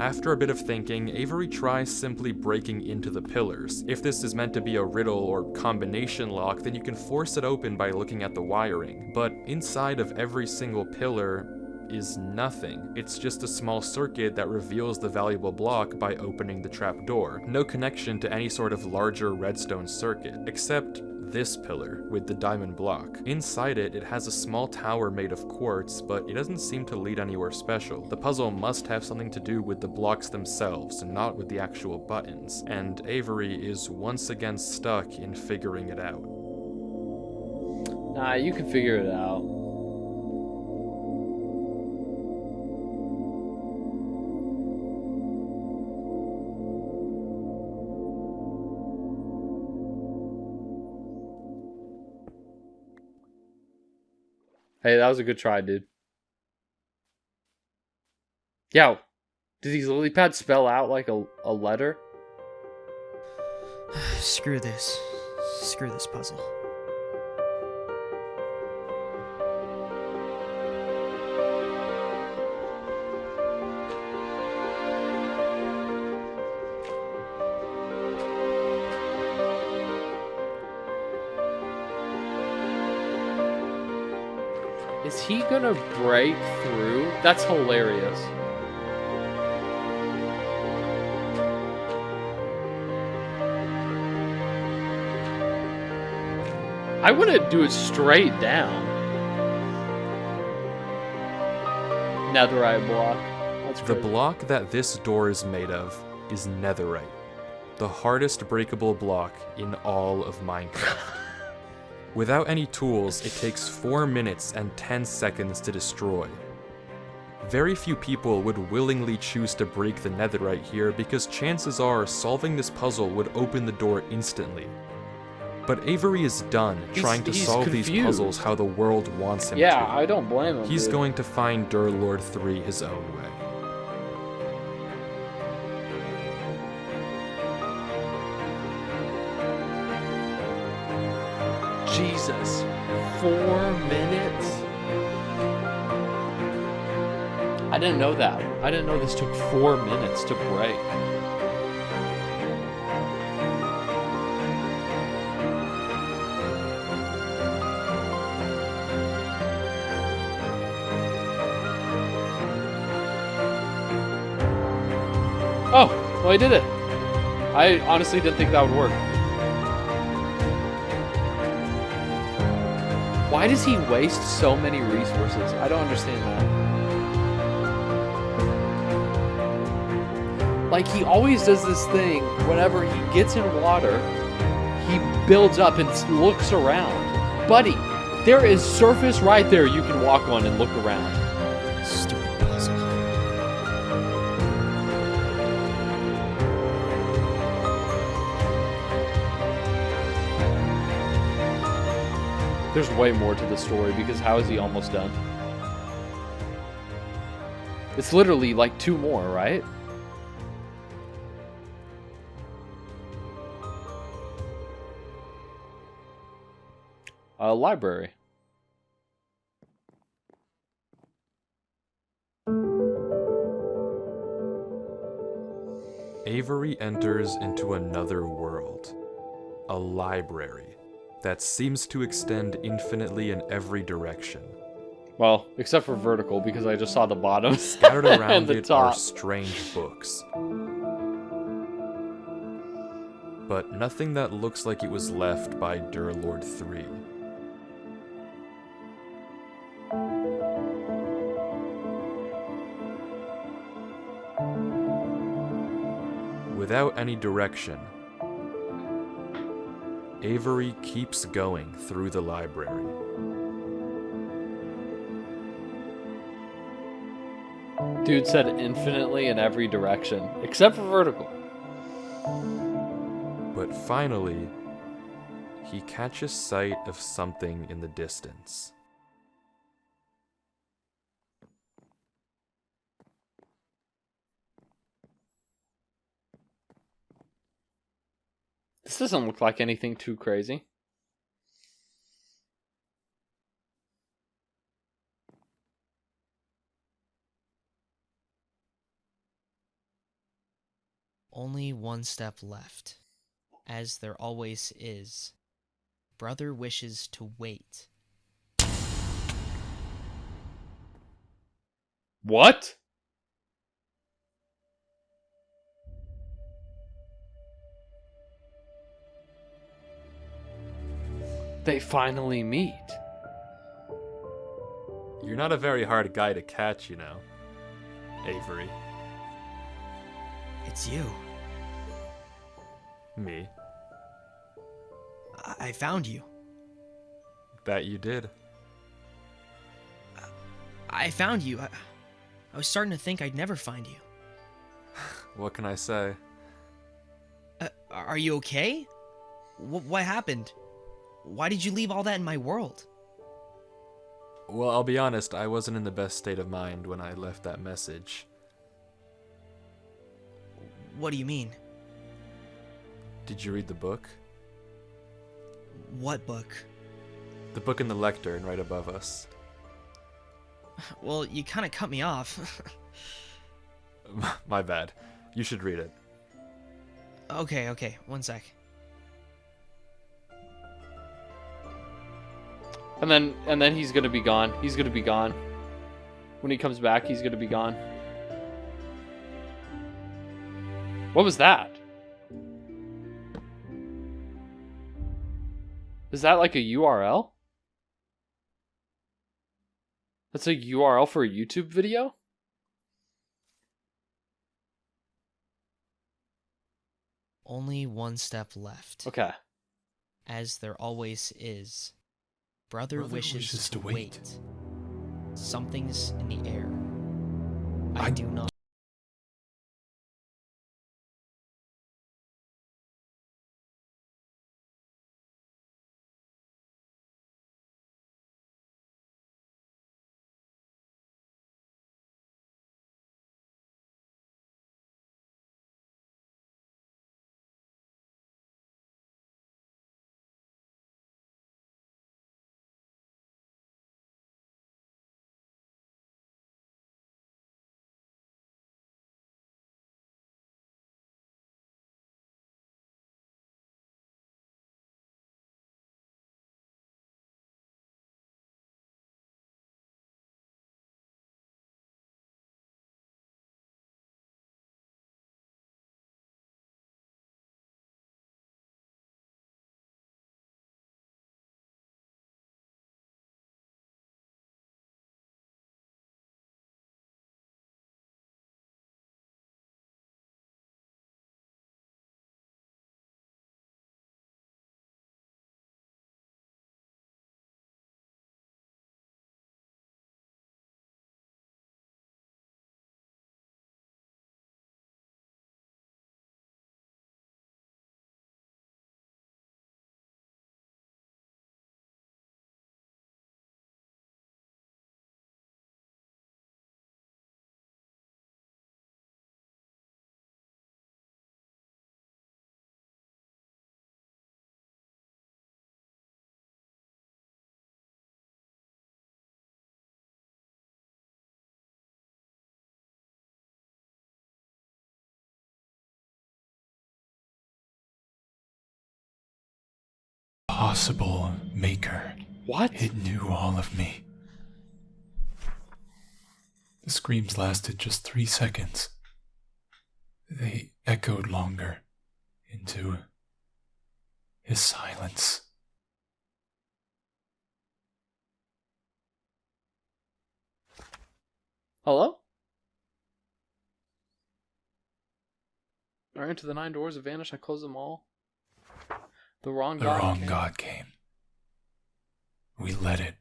After a bit of thinking, Avery tries simply breaking into the pillars. If this is meant to be a riddle or combination lock, then you can force it open by looking at the wiring. But inside of every single pillar is nothing. It's just a small circuit that reveals the valuable block by opening the trapdoor. No connection to any sort of larger redstone circuit, except this pillar with the diamond block. Inside it, it has a small tower made of quartz, but it doesn't seem to lead anywhere special. The puzzle must have something to do with the blocks themselves, and not with the actual buttons, and Avery is once again stuck in figuring it out. Nah, you can figure it out. Hey, that was a good try, dude. Yeah. Do these lily pads spell out like a letter? Screw this. Screw this puzzle. Is he gonna break through? That's hilarious. I want to do it straight down. Netherite block. That's The crazy. block that this door is made of is netherite, the hardest breakable block in all of Minecraft. Without any tools, it takes 4 minutes and 10 seconds to destroy. Very few people would willingly choose to break the netherite here because chances are solving this puzzle would open the door instantly. But Avery is done trying to he's solve these confused. puzzles how the world wants him Yeah, to. I don't blame him. He's dude. going to find Durlord 3 his own way. Jesus. 4 minutes? I didn't know that. I didn't know this took 4 minutes to break. Oh, well, I did it. I honestly didn't think that would work. Why does he waste so many resources? I don't understand that. Like, he always does this thing whenever he gets in water, he builds up and looks around. Buddy, there is surface right there you can walk on and look around. Stupid puzzle. There's way more to the story because how is he almost done? It's literally like 2 more, right? A library. Avery enters into another world. A library that seems to extend infinitely in every direction. Well, except for vertical because I just saw the bottom. Scattered and around the it are top. strange books. But nothing that looks like it was left by Durlord 3. Without any direction, Avery keeps going through the library. Dude said infinitely in every direction, except for vertical. But finally, he catches sight of something in the distance. This doesn't look like anything too crazy. Only one step left, as there always is. Brother wishes to wait. What? They finally meet. You're not a very hard guy to catch, you know, Avery. It's you. Me. I found you. That you did. I found you. I was starting to think I'd never find you. What can I say? Are you okay? What happened? Why did you leave all that in my world? Well, I'll be honest, I wasn't in the best state of mind when I left that message. What do you mean? Did you read the book? What book? The book in the lectern right above us. Well, you kind of cut me off. My bad. You should read it. Okay, one sec. And then he's gonna be gone. He's gonna be gone. When he comes back, he's gonna be gone. What was that? Is that like a URL? That's a URL for a YouTube video? Only one step left. Okay. As there always is. Brother wishes to wait. Something's in the air. I do not. Possible maker. What? It knew all of me. The screams lasted just 3 seconds. They echoed longer into his silence. Hello? I enter the 9 doors have vanished. I close them all. The wrong God came. We let it.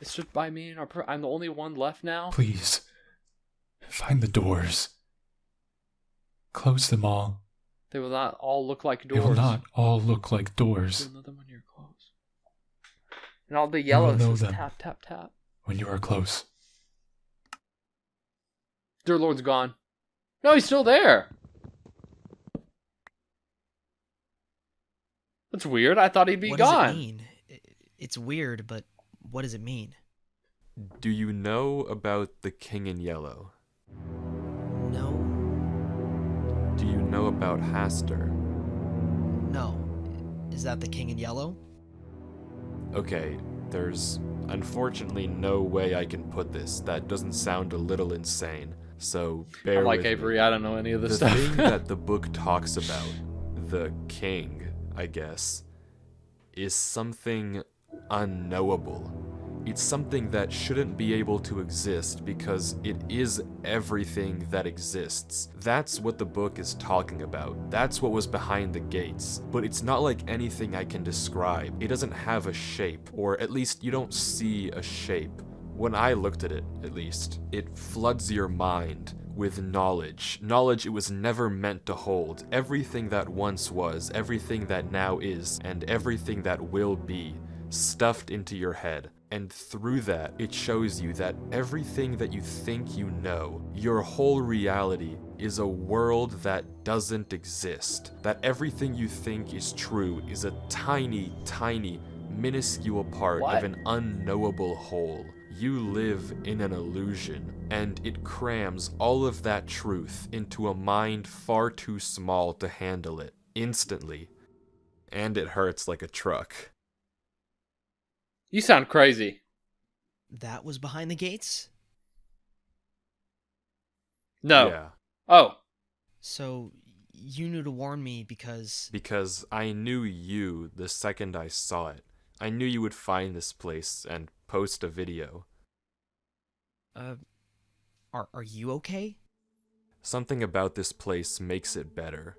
It stood by me, and I'm the only one left now. Please, find the doors. Close them all. They will not all look like They doors. will not all look like doors. You'll know them when you're close. And all the yellow know says them. tap, tap, tap. When you are close. Durlord's gone. No, he's still there. That's weird. I thought he'd be What gone. does it mean? It's weird, but what does it mean? Do you know about the King in Yellow? No. Do you know about Hastur? No. Is that the king in yellow? Okay, there's unfortunately no way I can put this. That doesn't sound a little insane, so bear I'm like with me. Avery. I don't know any of this The stuff. thing that the book talks about, the king, I guess, is something unknowable. It's something that shouldn't be able to exist because it is everything that exists. That's what the book is talking about. That's what was behind the gates. But it's not like anything I can describe. It doesn't have a shape, or at least you don't see a shape. When I looked at it, at least, it floods your mind with knowledge. Knowledge it was never meant to hold. Everything that once was, everything that now is, and everything that will be, stuffed into your head. And through that, it shows you that everything that you think you know, your whole reality, is a world that doesn't exist. That everything you think is true is a tiny, tiny, minuscule part What? of an unknowable whole. You live in an illusion, and it crams all of that truth into a mind far too small to handle it, instantly. And it hurts like a truck. You sound crazy. That was behind the gates? No. Yeah. Oh. So, you knew to warn me because... Because I knew you the second I saw it. I knew you would find this place and post a video. Are you okay? Something about this place makes it better.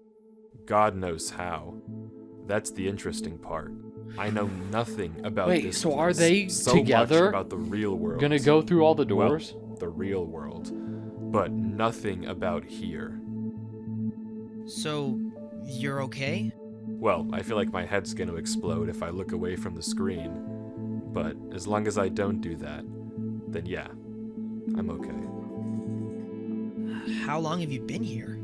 God knows how. That's the interesting part. I know nothing about Wait, this so place. are they so together? much about the real world. Gonna go through all the doors? Well, the real world. But nothing about here. So, you're okay? Well, I feel like my head's gonna explode if I look away from the screen. But as long as I don't do that, then yeah, I'm okay. How long have you been here?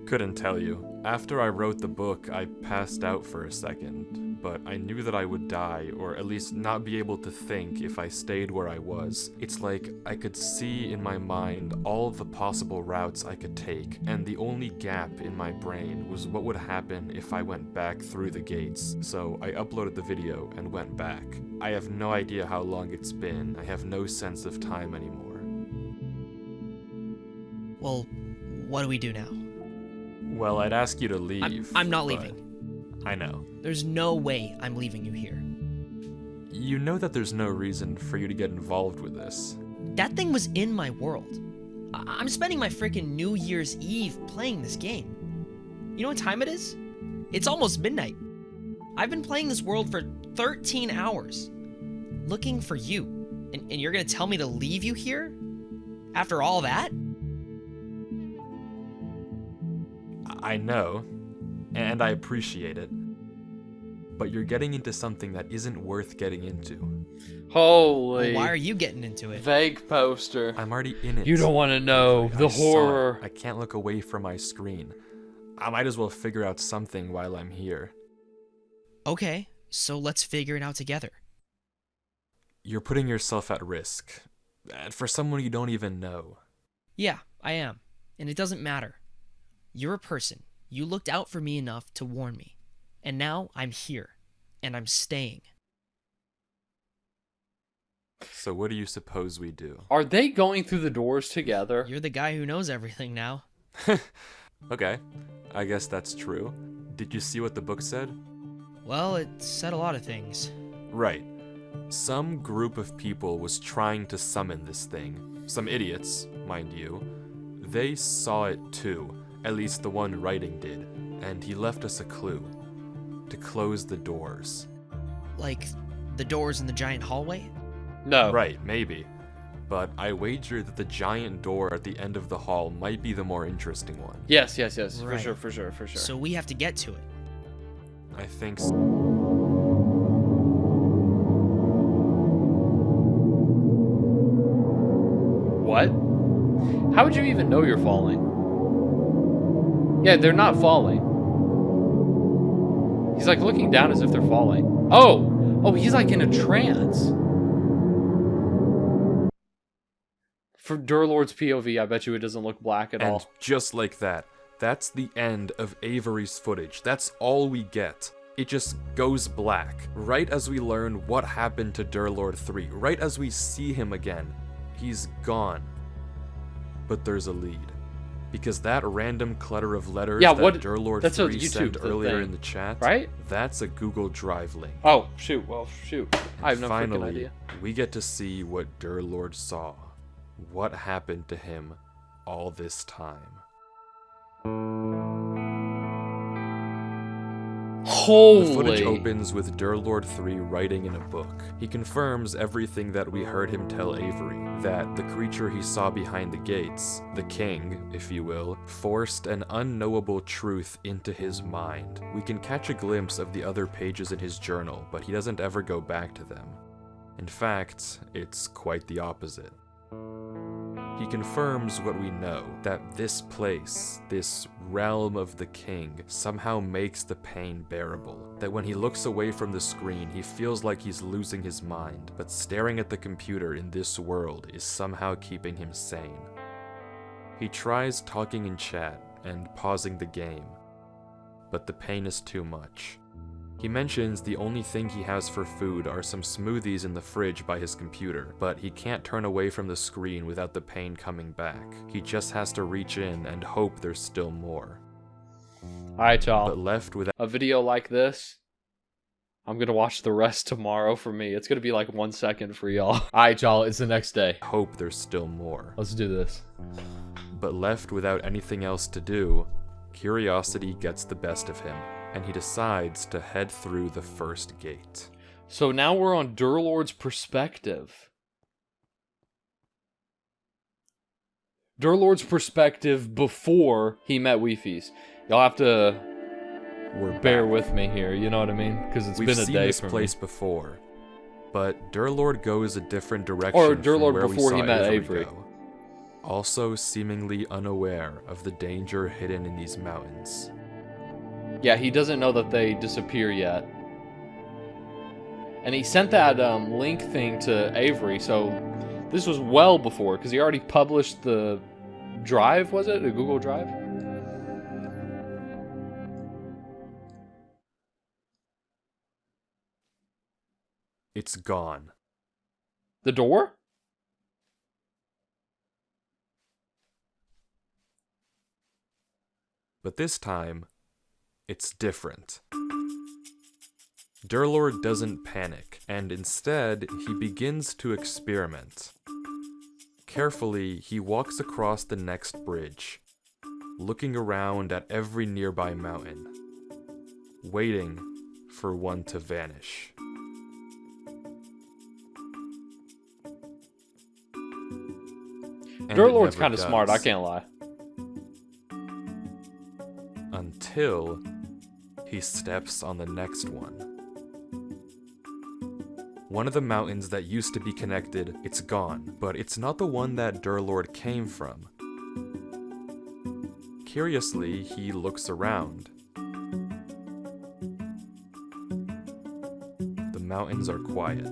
Couldn't tell you. After I wrote the book, I passed out for a second, but I knew that I would die, or at least not be able to think if I stayed where I was. It's like I could see in my mind all the possible routes I could take, and the only gap in my brain was what would happen if I went back through the gates. So I uploaded the video and went back. I have no idea how long it's been. I have no sense of time anymore. Well, what do we do now? Well, I'd ask you to leave. I'm not but leaving. I know. There's no way I'm leaving you here. You know that there's no reason for you to get involved with this. That thing was in my world. I'm spending my freaking New Year's Eve playing this game. You know what time it is? It's almost midnight. I've been playing this world for 13 hours, looking for you. And you're gonna tell me to leave you here? After all that? I know, and I appreciate it, but you're getting into something that isn't worth getting into. Holy. Well, why are you getting into it? Vague poster. I'm already in it. You don't want to know Avery, the I saw it. horror. I can't look away from my screen. I might as well figure out something while I'm here. Okay, so let's figure it out together. You're putting yourself at risk, and for someone you don't even know. Yeah, I am. And it doesn't matter. You're a person. You looked out for me enough to warn me. And now I'm here. And I'm staying. So what do you suppose we do? Are they going through the doors together? You're the guy who knows everything now. Okay, I guess that's true. Did you see what the book said? Well, it said a lot of things. Right. Some group of people was trying to summon this thing. Some idiots, mind you. They saw it too. At least the one writing did. And he left us a clue. To close the doors. Like the doors in the giant hallway? No. Right, maybe. But I wager that the giant door at the end of the hall might be the more interesting one. Yes. Right. For sure. So we have to get to it. I think so. What? How would you even know you're falling? Yeah, they're not falling. He's like looking down as if they're falling. Oh, he's like in a trance. For Durlord's POV, I bet you it doesn't look black at And all. just like that, that's the end of Avery's footage. That's all we get. It just goes black. Right as we learn what happened to Durlord 3, right as we see him again, he's gone. But there's a lead. Because that random clutter of letters that Durlord that's a 3 YouTube sent earlier thing, in the chat, right? That's a Google Drive link. Oh, shoot. Well, shoot. I have no freaking Finally, idea. we get to see what Durlord saw. What happened to him all this time. Holy. The footage opens with Durlord 3 writing in a book. He confirms everything that we heard him tell Avery, that the creature he saw behind the gates, the king, if you will, forced an unknowable truth into his mind. We can catch a glimpse of the other pages in his journal, but he doesn't ever go back to them. In fact, it's quite the opposite. He confirms what we know, that this place, this realm of the king, somehow makes the pain bearable. That when he looks away from the screen, he feels like he's losing his mind, but staring at the computer in this world is somehow keeping him sane. He tries talking in chat and pausing the game, but the pain is too much. He mentions the only thing he has for food are some smoothies in the fridge by his computer, but he can't turn away from the screen without the pain coming back. He just has to reach in and hope there's still more. Alright, y'all. But left with A video like this, I'm gonna watch the rest tomorrow for me. It's gonna be like 1 second for y'all. Alright, y'all, it's the next day. hope there's still more. Let's do this. But left without anything else to do, curiosity gets the best of him, and he decides to head through the first gate. So now we're on Durlord's perspective. Durlord's perspective before he met Weefies. Y'all have to We're bear back. with me here, you know what I mean? Because it's We've been a seen day this for place me. before, but Durlord goes a different direction Or from Durlord where we before he saw met Avery. go. Also seemingly unaware of the danger hidden in these mountains. Yeah, he doesn't know that they disappear yet. And he sent that link thing to Avery, so this was well before, because he already published the Drive, was it? The Google Drive? It's gone. The door? But this time, it's different. Durlord doesn't panic, and instead, he begins to experiment. Carefully, he walks across the next bridge, looking around at every nearby mountain, waiting for one to vanish. And it Durlord's never kind of smart, I does. can't lie. Until he steps on the next one. One of the mountains that used to be connected, it's gone, but it's not the one that Durlord came from. Curiously, he looks around. The mountains are quiet,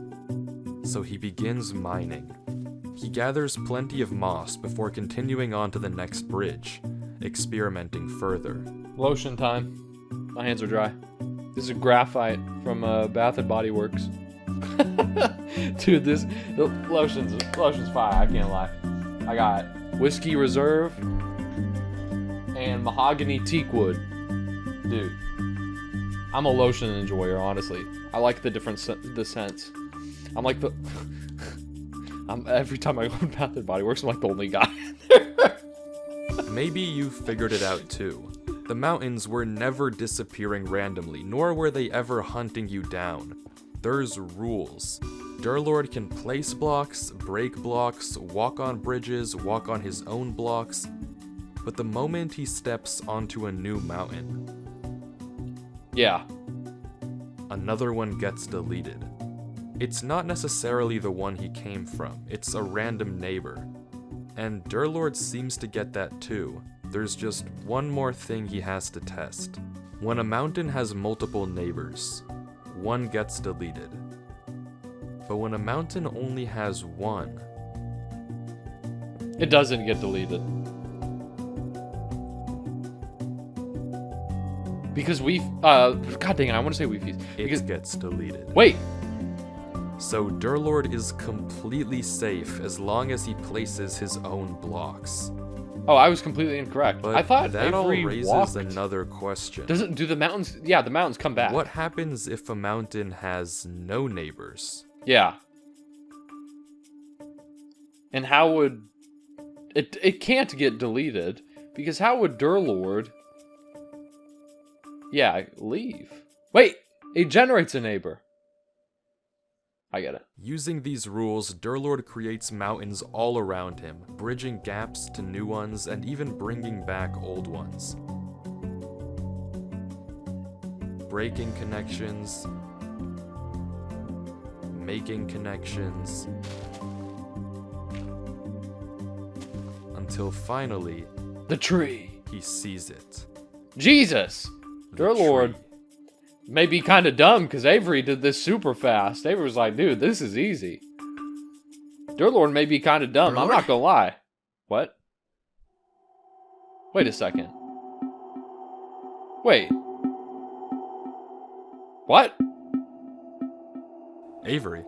so he begins mining. He gathers plenty of moss before continuing on to the next bridge, experimenting further. Lotion time. My hands are dry. This is graphite from Bath and Body Works. Dude, the lotion's fire, I can't lie. I got Whiskey Reserve and Mahogany Teakwood. Dude, I'm a lotion enjoyer, honestly. I like the different the scents. I'm like the every time I go to Bath and Body Works, I'm like the only guy in there. Maybe you figured it out too. The mountains were never disappearing randomly, nor were they ever hunting you down. There's rules. Durlord can place blocks, break blocks, walk on bridges, walk on his own blocks, but the moment he steps onto a new mountain, Yeah. another one gets deleted. It's not necessarily the one he came from, it's a random neighbor. And Durlord seems to get that too. There's just one more thing he has to test. When a mountain has multiple neighbors, one gets deleted. But when a mountain only has one, It doesn't get deleted. Because god dang it, I want to say Weefies. it Because, gets deleted. wait, So Durlord is completely safe as long as he places his own blocks. oh, I was completely incorrect. But I thought that all Avery raises walked. another question. Do the mountains, yeah, the mountains come back. What happens if a mountain has no neighbors? Yeah. And how would it can't get deleted, because how would Durlord leave? Wait, it generates a neighbor. I get it. Using these rules, Durlord creates mountains all around him, bridging gaps to new ones and even bringing back old ones. Breaking connections, making connections. Until finally, The tree. he sees it. Jesus. The Durlord tree. may be kind of dumb because Avery did this super fast. Avery was like, dude, this is easy. Durlord may be kind of dumb. I'm Durlord? not gonna lie. What? Wait a second. Wait. What? Avery.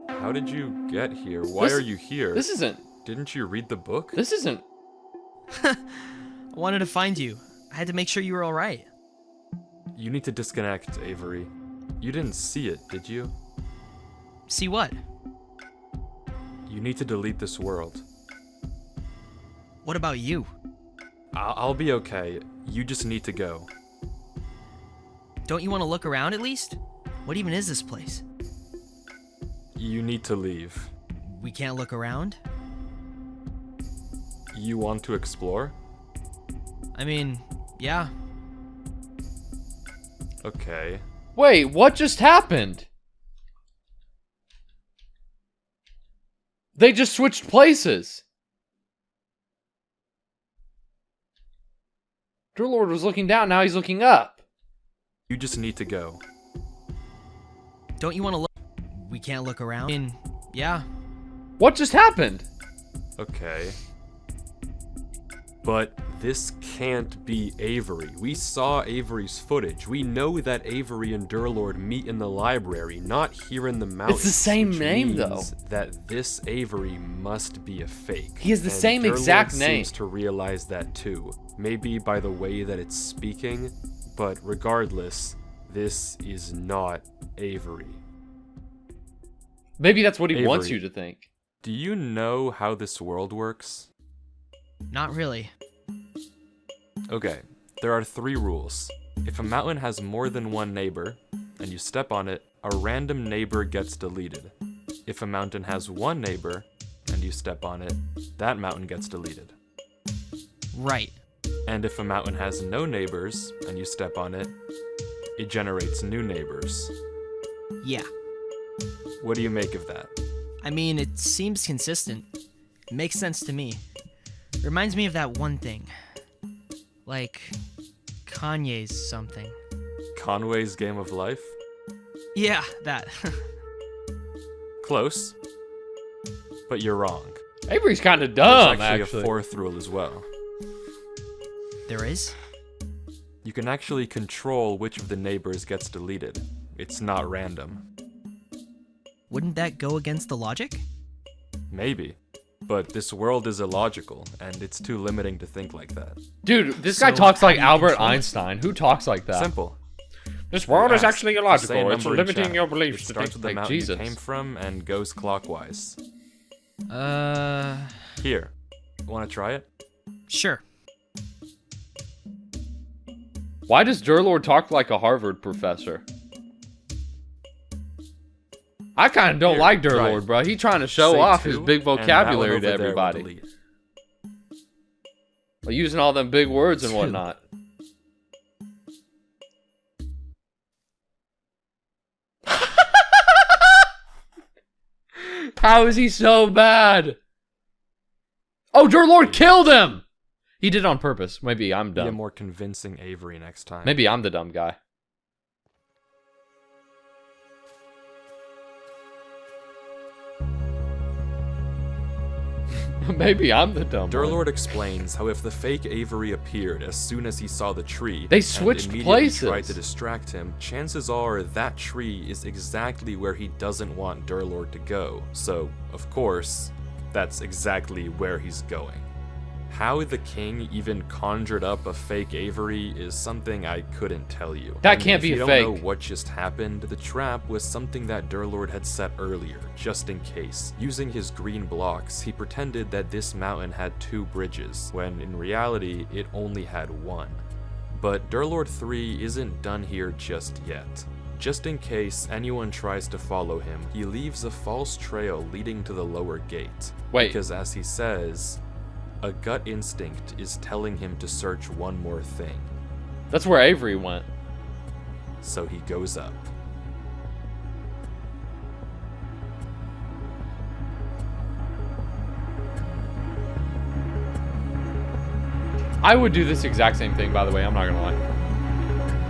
How did you get here? Why This- are you here? This isn't. Didn't you read the book? This isn't. I wanted to find you. I had to make sure you were alright. You need to disconnect, Avery. You didn't see it, did you? See what? You need to delete this world. What about you? I'll be okay. You just need to go. Don't you want to look around at least? What even is this place? You need to leave. We can't look around? You want to explore? I mean, yeah. Okay. Wait, what just happened? They just switched places. Durlord was looking down, now he's looking up. You just need to go. Don't you want to look? We can't look around? I mean, yeah. What just happened? Okay. But this can't be Avery. We saw Avery's footage. We know that Avery and Durlord meet in the library, not here in the mountains. It's the same which name, though. means that this Avery must be a fake. He has the And same Durlord exact name. seems to realize that too. Maybe by the way that it's speaking, but regardless, this is not Avery. Maybe that's what he wants Avery. you to think. Do you know how this world works? Not really. Okay, there are 3 rules. If a mountain has more than one neighbor, and you step on it, a random neighbor gets deleted. If a mountain has one neighbor, and you step on it, that mountain gets deleted. Right. And if a mountain has no neighbors, and you step on it, it generates new neighbors. Yeah. What do you make of that? I mean, it seems consistent. It makes sense to me. Reminds me of that one thing. Like, Kanye's something. Conway's Game of Life? Yeah, that. Close. But you're wrong. Avery's kind of There's dumb, actually a 4th rule as well. There is? You can actually control which of the neighbors gets deleted. It's not random. Wouldn't that go against the logic? Maybe. But this world is illogical, and it's too limiting to think like that. Dude, this guy So, talks how like do you Albert control it? Einstein. Who talks like that? Simple. This world is Ask. actually Say a illogical. It's number in limiting chat. your It beliefs. starts with the Like, mountain Jesus. you came from and goes clockwise. Here. Want to try it? Sure. Why does Durlord talk like a Harvard professor? I kind of don't Here, like try Durlord, it. bro. He trying to show Say off his 2, big and that one vocabulary over to there will everybody. delete. Like, using all them big words and 2. whatnot. How is he so bad? Oh, Durlord killed him! He did it on purpose. Maybe I'm Be a dumb. more convincing Avery next time. Maybe I'm the dumb guy. Maybe I'm the dumb one. Durlord explains how if the fake Avery appeared as soon as he saw the tree, They and switched immediately places. tried to distract him, chances are that tree is exactly where he doesn't want Durlord to go. So, of course, that's exactly where he's going. How the king even conjured up a fake Avery is something I couldn't tell you. That And can't if be you a don't fake. know what just happened, the trap was something that Durlord had set earlier, just in case. Using his green blocks, he pretended that this mountain had 2 bridges, when in reality, it only had 1. But Durlord 3 isn't done here just yet. Just in case anyone tries to follow him, he leaves a false trail leading to the lower gate. Wait. Because as he says, a gut instinct is telling him to search one more thing. That's where Avery went. So he goes up. I would do this exact same thing, by the way. I'm not gonna lie.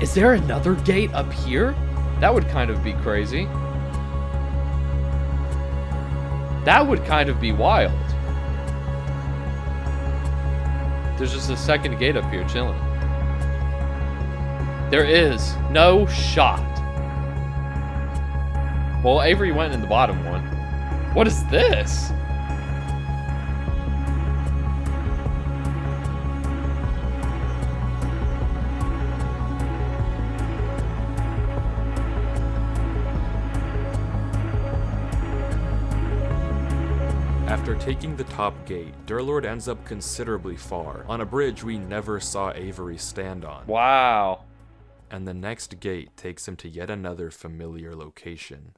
Is there another gate up here? That would kind of be crazy. That would kind of be wild. There's just a second gate up here chilling. There is. No shot. Well, Avery went in the bottom one. What is this? After taking the top gate, Durlord ends up considerably far, on a bridge we never saw Avery stand on. Wow. And the next gate takes him to yet another familiar location.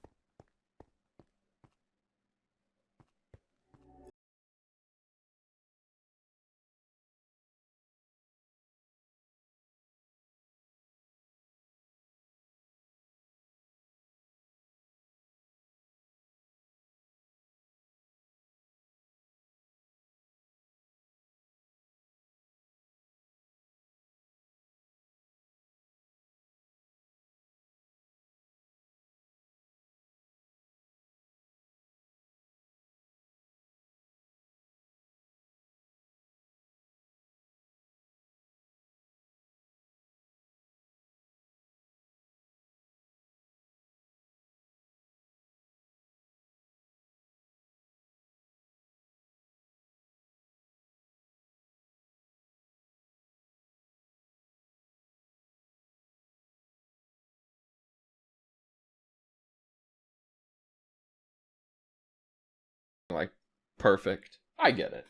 Like, perfect. I get it.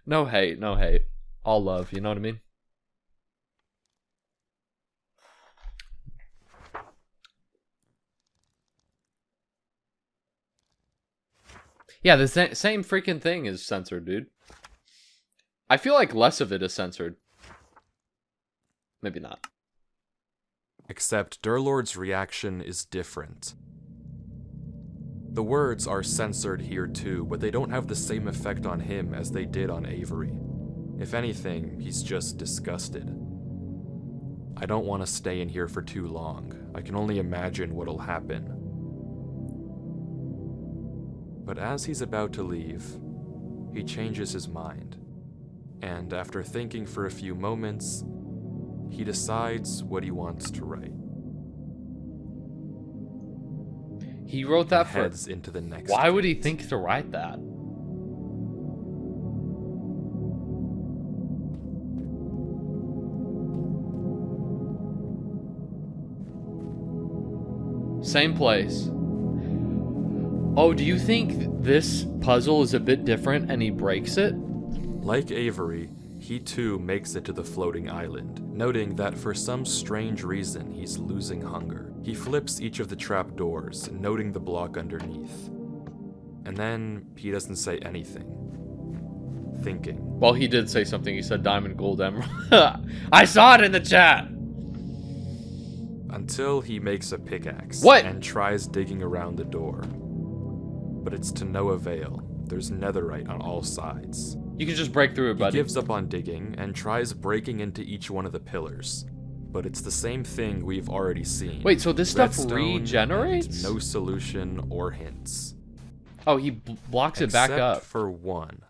No hate, no hate. All love, you know what I mean? Yeah, the same freaking thing is censored, dude. I feel like less of it is censored. Maybe not. Except Durlord's reaction is different. The words are censored here too, but they don't have the same effect on him as they did on Avery. If anything, he's just disgusted. I don't want to stay in here for too long. I can only imagine what'll happen. But as he's about to leave, he changes his mind. And after thinking for a few moments, he decides what he wants to write. He wrote that for... Heads into the next Why would he gate. think to write that? Same place. Oh, do you think this puzzle is a bit different and he breaks it? Like Avery, he too makes it to the floating island, noting that for some strange reason he's losing hunger. He flips each of the trap doors, noting the block underneath. And then he doesn't say anything. Thinking. Well, he did say something. He said diamond, gold, emerald. I saw it in the chat! Until he makes a pickaxe. What? And tries digging around the door. But it's to no avail. There's netherite on all sides. You can just break through it, He buddy. gives up on digging and tries breaking into each one of the pillars. But it's the same thing we've already seen. Wait, so this stuff Redstone regenerates? and no solution or hints. Oh, he blocks it back Except up. for one.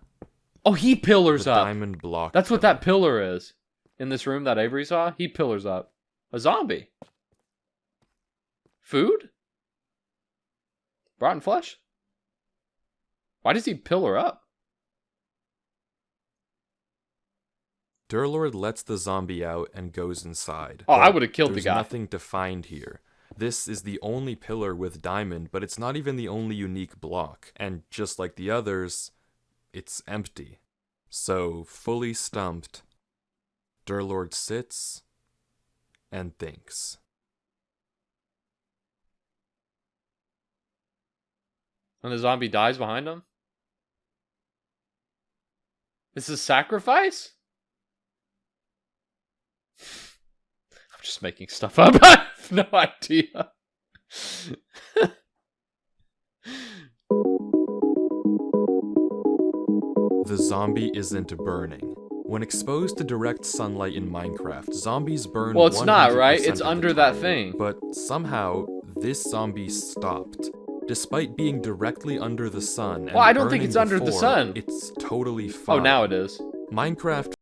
Oh, he pillars The up. diamond block. That's what that pillar is. In this room that Avery saw, he pillars up. A zombie. Food? Rotten flesh? Why does he pillar up? Durlord lets the zombie out and goes inside. Oh, I But would have killed the there's guy. nothing to find here. This is the only pillar with diamond, but it's not even the only unique block. And just like the others, it's empty. So, fully stumped, Durlord sits and thinks. And the zombie dies behind him? This is sacrifice? I'm just making stuff up. I have no idea. zombie isn't burning. When exposed to direct sunlight in Minecraft, zombies burn. Well, it's not, right? 100% It's of the under that time. thing. But somehow, this zombie stopped. Despite being directly under the sun and Well, I don't think burning it's under the before, sun. It's totally fine. Oh, now it is. Minecraft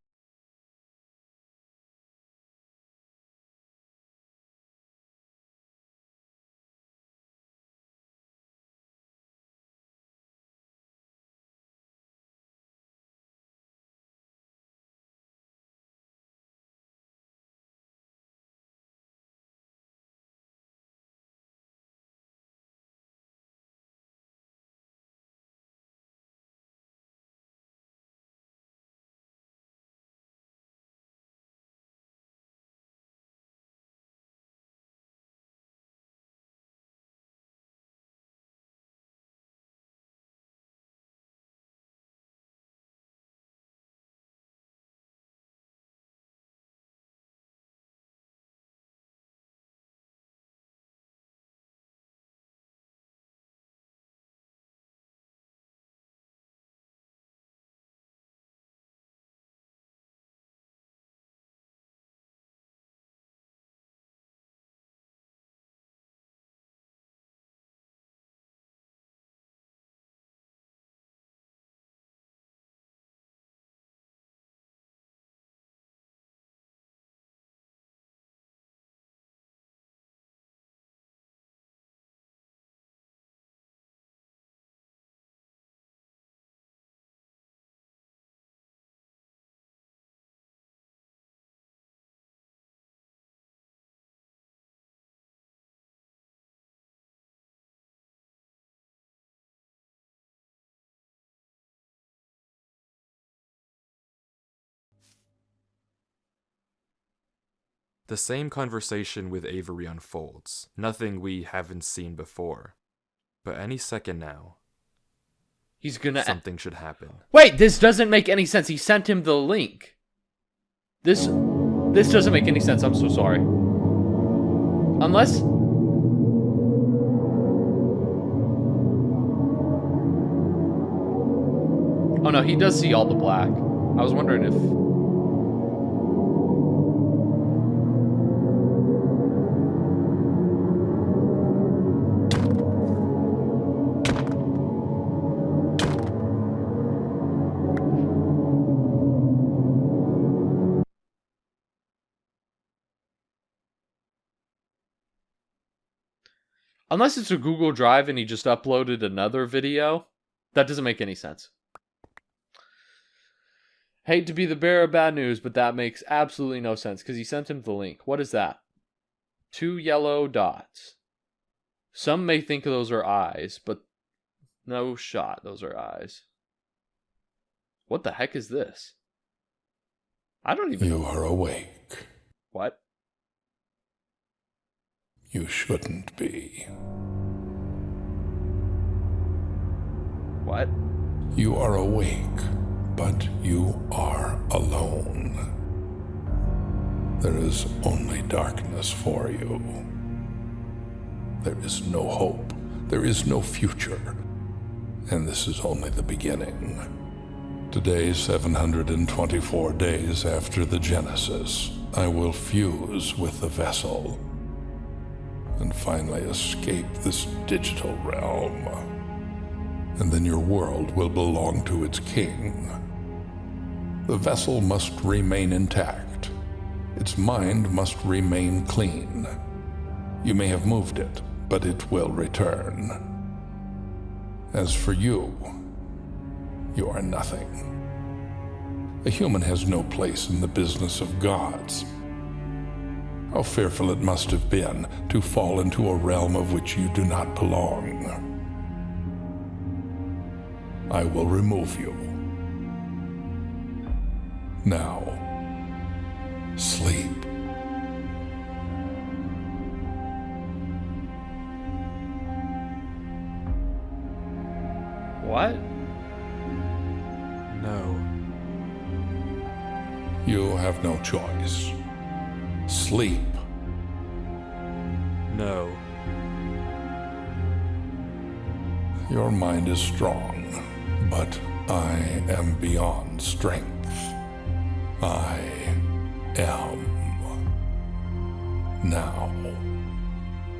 The same conversation with Avery unfolds, nothing we haven't seen before. But any second now, He's gonna... something should happen. Wait, this doesn't make any sense. He sent him the link. This doesn't make any sense. I'm so sorry. Unless... Oh no, he does see all the black. I was wondering if... Unless it's a Google Drive and he just uploaded another video. That doesn't make any sense. Hate to be the bearer of bad news, but that makes absolutely no sense because he sent him the link. What is that? 2 yellow dots. Some may think those are eyes, but no shot, those are eyes. What the heck is this? I don't even... You are awake. What? You shouldn't be. What? You are awake, but you are alone. There is only darkness for you. There is no hope. There is no future. And this is only the beginning. Today, 724 days after the Genesis, I will fuse with the vessel and finally escape this digital realm. And then your world will belong to its king. The vessel must remain intact. Its mind must remain clean. You may have moved it, but it will return. As for you, you are nothing. A human has no place in the business of gods. How fearful it must have been to fall into a realm of which you do not belong. I will remove you. Now, sleep. What? No. You have no choice. Sleep. No. Your mind is strong, but I am beyond strength. I am. Now,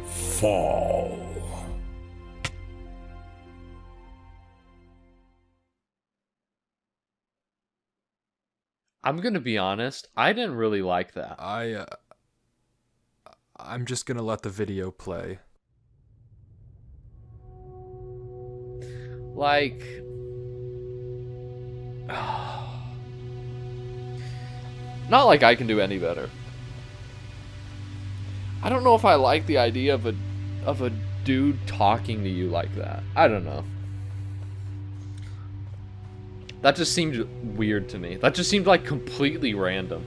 fall. I'm gonna be honest, I didn't really like that. I'm just gonna let the video play. Like, not like I can do any better. I don't know if I like the idea of a dude talking to you like that. I don't know. That just seemed weird to me. That just seemed like completely random.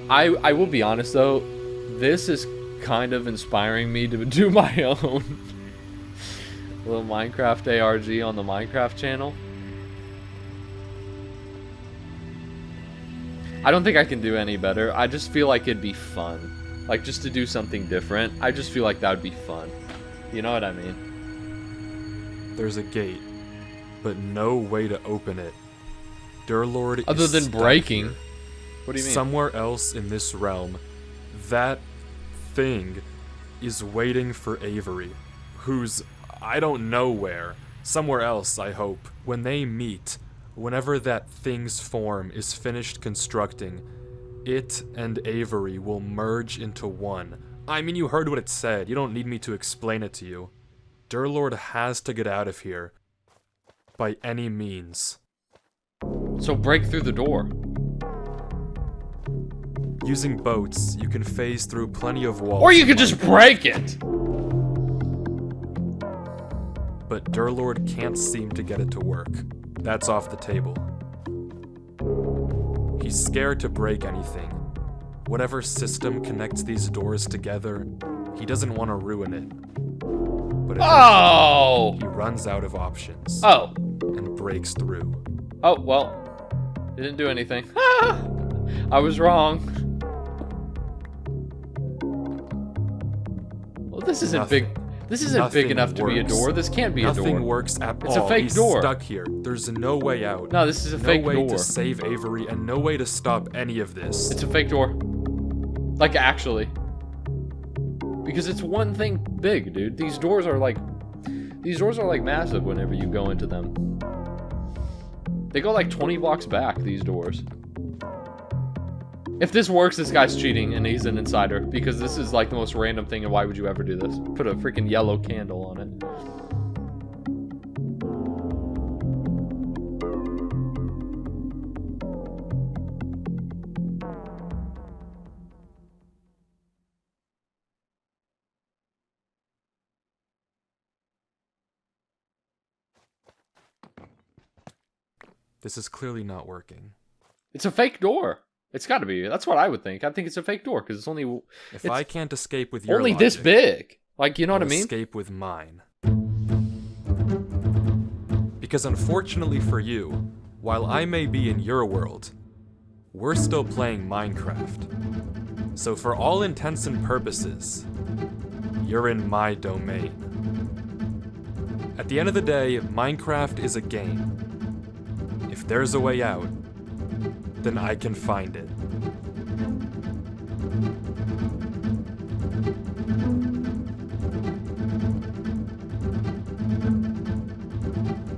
I will be honest though, this is kind of inspiring me to do my own little Minecraft ARG on the Minecraft channel. I don't think I can do any better. I just feel like it'd be fun. Like, just to do something different. I just feel like that would be fun. You know what I mean? There's a gate, but no way to open it. Durlord Other is than stuck breaking. here. What do you mean? Somewhere else in this realm, that thing is waiting for Avery, who's I don't know where. Somewhere else, I hope. When they meet, whenever that thing's form is finished constructing, it and Avery will merge into one. I mean, you heard what it said. You don't need me to explain it to you. Durlord has to get out of here. By any means. So break through the door. Using boats, you can phase through plenty of walls. Or you could just break it! But Durlord can't seem to get it to work. That's off the table. He's scared to break anything. Whatever system connects these doors together, he doesn't want to ruin it. But Oh! he runs out of options. Oh. And breaks through. Oh, well. It didn't do anything. I was wrong. Well, this isn't Nothing. big. This isn't big enough to be a door. This can't be a door. Nothing works at all. It's a fake He's door. stuck here. There's no way out. No, this is a fake No way door. to save Avery and no way to stop any of this. It's a fake door. Like, actually. Because it's one thing big, dude. These doors are like massive whenever you go into them. They go like 20 blocks back, these doors. If this works, this guy's cheating and he's an insider, because this is like the most random thing, and why would you ever do this? Put a freaking yellow candle on it. This is clearly not working. It's a fake door. It's got to be. That's what I would think. I think it's a fake door because it's only. If I can't escape with your only logic, this big. Like, you know what I I'll mean? escape with mine. Because unfortunately for you, while I may be in your world, we're still playing Minecraft. So for all intents and purposes, you're in my domain. At the end of the day, Minecraft is a game. If there's a way out, then I can find it.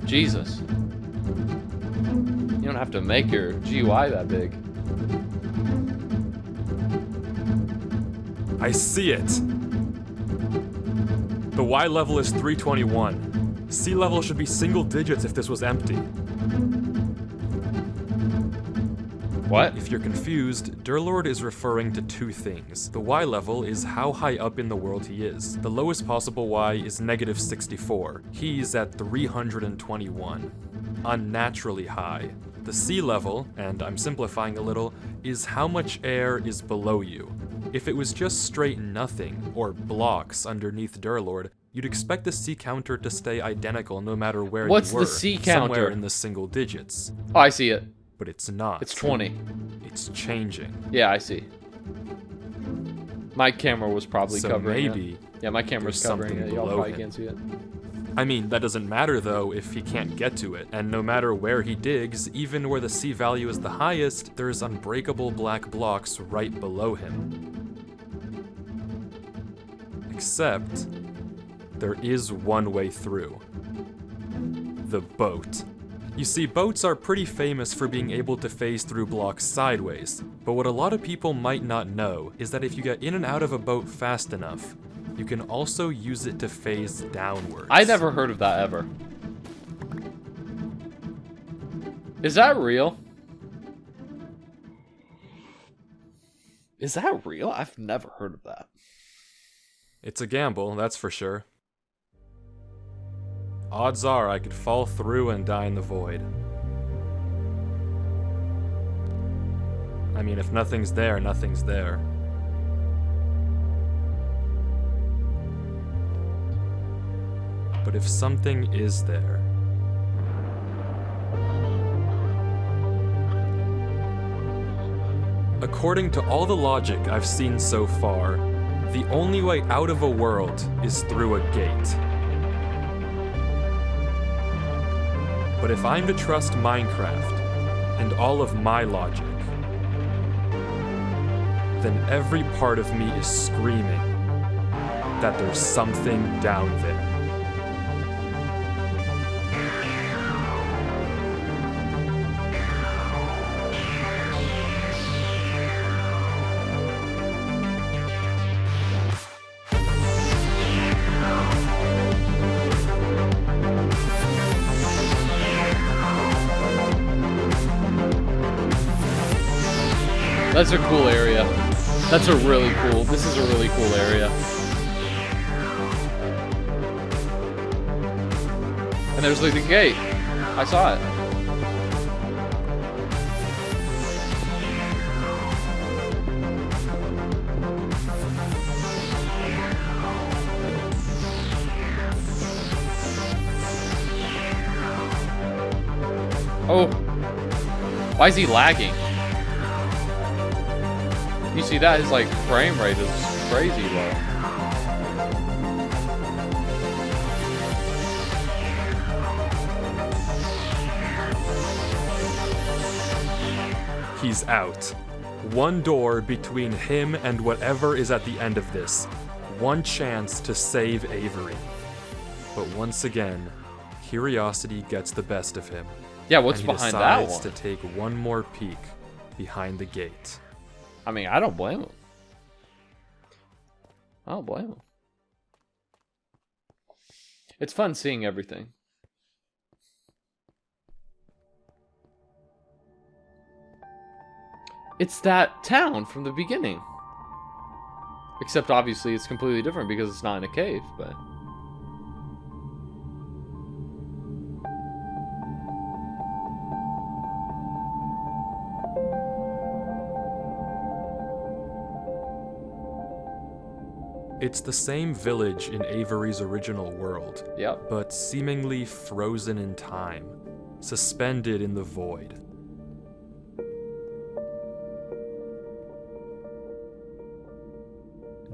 Jesus. You don't have to make your GUI that big. I see it. The Y level is 321. C level should be single digits if this was empty. What? If you're confused, Durlord is referring to two things. The Y level is how high up in the world he is. The lowest possible Y is negative 64. He's at 321. Unnaturally high. The C level, and I'm simplifying a little, is how much air is below you. If it was just straight nothing, or blocks underneath Durlord, You'd expect the C counter to stay identical no matter where What's you were. the C Somewhere counter? in the single digits. Oh, I see it. But it's not. It's 20. It's changing. Yeah, I see. My camera was probably So covering maybe it. Yeah, my camera's there's covering something it. Y'all below probably him. can't see it. I mean, that doesn't matter though if he can't get to it, and no matter where he digs, even where the C value is the highest, there's unbreakable black blocks right below him. Except, there is one way through. The boat. You see, boats are pretty famous for being able to phase through blocks sideways, but what a lot of people might not know is that if you get in and out of a boat fast enough, you can also use it to phase downwards. I never heard of that ever. Is that real? Is that real? I've never heard of that. It's a gamble, that's for sure. Odds are I could fall through and die in the void. I mean, if nothing's there, nothing's there. But if something is there... According to all the logic I've seen so far, the only way out of a world is through a gate. But if I'm to trust Minecraft and all of my logic, then every part of me is screaming that there's something down there. That's a cool area. This is a really cool area. And there's like the gate. I saw it. Oh. Why is he lagging? You see that? His like frame rate is crazy low. He's out. One door between him and whatever is at the end of this. One chance to save Avery. But once again, curiosity gets the best of him. Yeah, what's and he behind that decides one? to take one more peek behind the gate. I mean, I don't blame him. I don't blame him. It's fun seeing everything. It's that town from the beginning. Except obviously it's completely different because it's not in a cave, but... It's the same village in Avery's original world, Yep. but seemingly frozen in time, suspended in the void.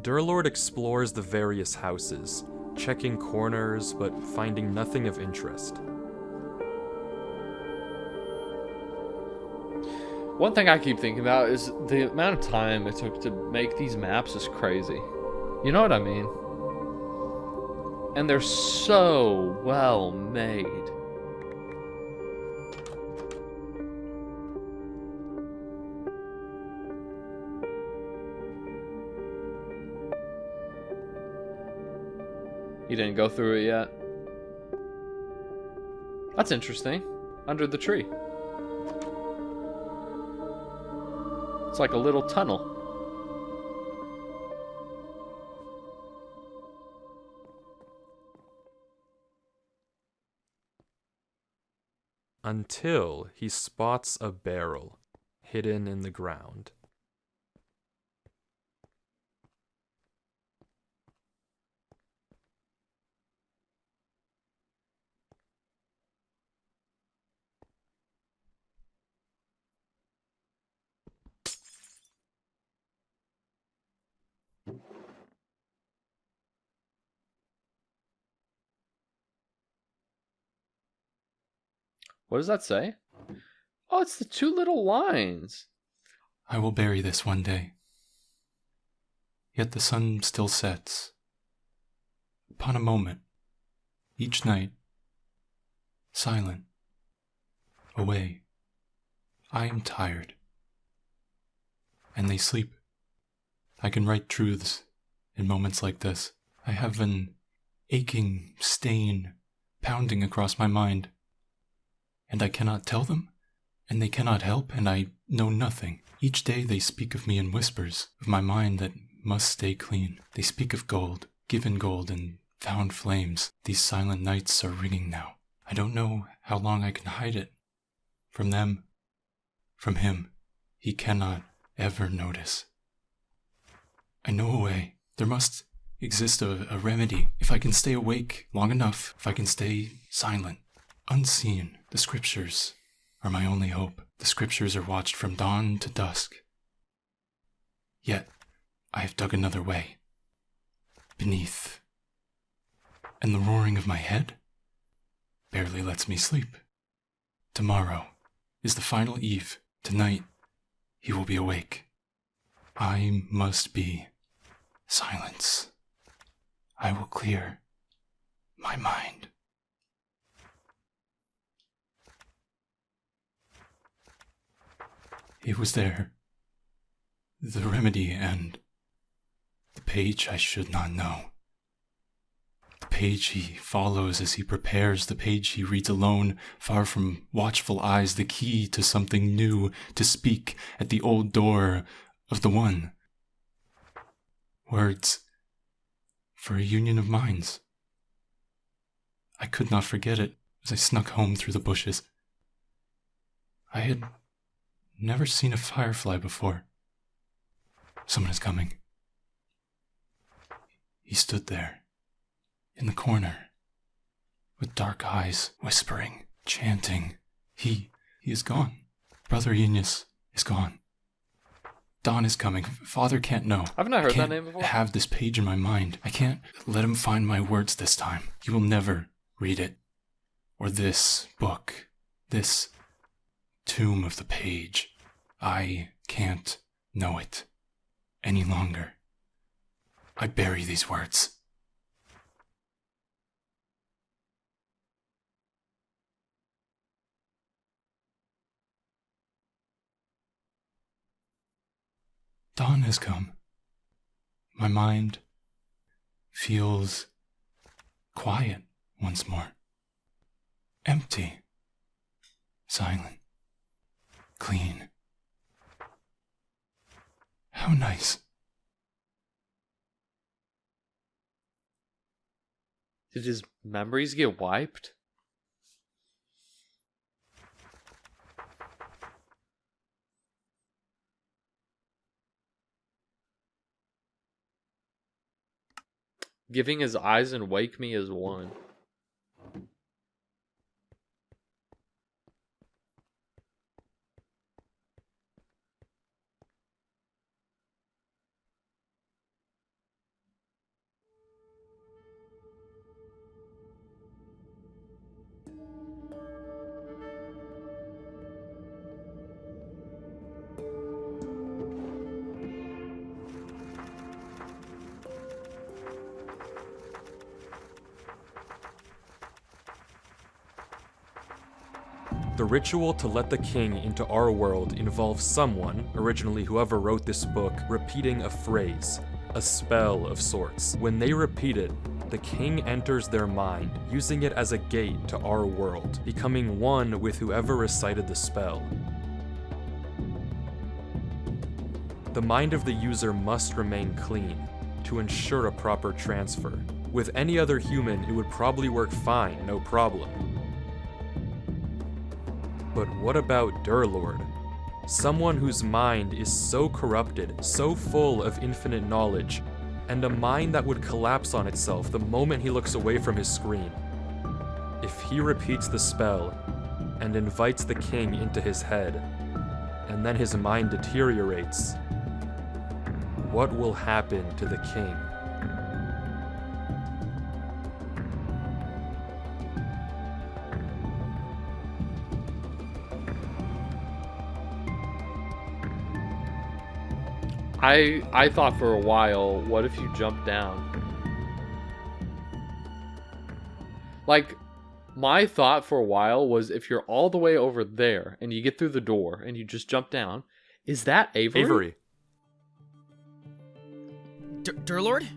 Durlord explores the various houses, checking corners but finding nothing of interest. One thing I keep thinking about is the amount of time it took to make these maps is crazy. You know what I mean? And they're so well made. You didn't go through it yet? That's interesting. Under the tree. It's like a little tunnel. Until he spots a barrel hidden in the ground. What does that say? Oh, it's the two little lines. I will bury this one day. Yet the sun still sets. Upon a moment, each night, silent, away. I am tired. And they sleep. I can write truths in moments like this. I have an aching stain pounding across my mind. And I cannot tell them, and they cannot help, and I know nothing. Each day they speak of me in whispers, of my mind that must stay clean. They speak of gold, given gold, and found flames. These silent nights are ringing now. I don't know how long I can hide it. From them, from him, he cannot ever notice. I know a way. There must exist a remedy. If I can stay awake long enough, if I can stay silent, unseen. The scriptures are my only hope. The scriptures are watched from dawn to dusk. Yet, I have dug another way. Beneath. And the roaring of my head barely lets me sleep. Tomorrow is the final eve. Tonight, he will be awake. I must be silence. I will clear my mind. It was there. The remedy and the page I should not know. The page he follows as he prepares, the page he reads alone, far from watchful eyes, the key to something new, to speak at the old door of the one. Words for a union of minds. I could not forget it as I snuck home through the bushes. I had never seen a firefly before. Someone is coming. He stood there, in the corner, with dark eyes, whispering, chanting. He is gone. Brother Eunice is gone. Dawn is coming. Father can't know. I've not heard I can't that name before. have this page in my mind. I can't let him find my words this time. He will never read it. Or this book. This tomb of the page. I can't know it any longer. I bury these words. Dawn has come. My mind feels quiet once more. Empty. Silent. Clean. How nice. Did his memories get wiped? Giving his eyes and wake me as one. The ritual to let the king into our world involves someone, originally whoever wrote this book, repeating a phrase, a spell of sorts. When they repeat it, the king enters their mind, using it as a gate to our world, becoming one with whoever recited the spell. The mind of the user must remain clean to ensure a proper transfer. With any other human, it would probably work fine, no problem. But what about Durlord? Someone whose mind is so corrupted, so full of infinite knowledge, and a mind that would collapse on itself the moment he looks away from his screen. If he repeats the spell and invites the king into his head, and then his mind deteriorates, what will happen to the king? I thought for a while, what if you jump down? Like, my thought for a while was if you're all the way over there and you get through the door and you just jump down, is that Avery? Avery. Durlord?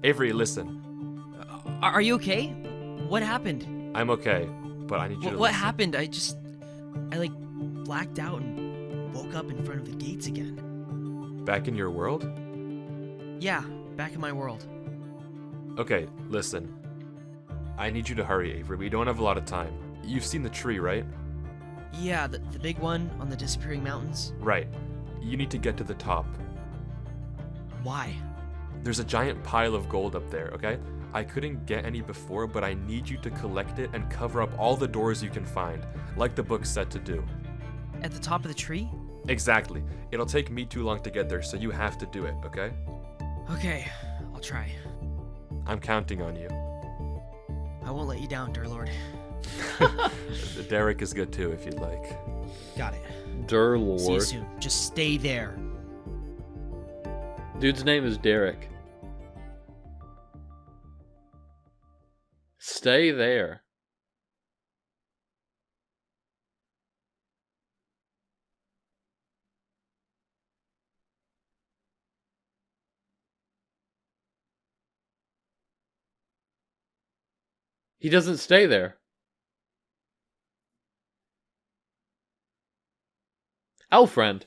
Avery, listen. Are you okay? What happened? I'm okay, but I need you to What listen. happened? I like blacked out and woke up in front of the gates again. Back in your world? Yeah, back in my world. Okay, listen. I need you to hurry, Avery. We don't have a lot of time. You've seen the tree, right? Yeah, the big one on the disappearing mountains. Right. You need to get to the top. Why? There's a giant pile of gold up there, okay? I couldn't get any before, but I need you to collect it and cover up all the doors you can find, like the book said to do. At the top of the tree? Exactly. It'll take me too long to get there, so you have to do it, okay? Okay, I'll try. I'm counting on you. I won't let you down, Durlord. Derek is good too, if you'd like. Got it. Durlord. See you soon. Just stay there. Dude's name is Derek. Stay there. He doesn't stay there. Elfriend.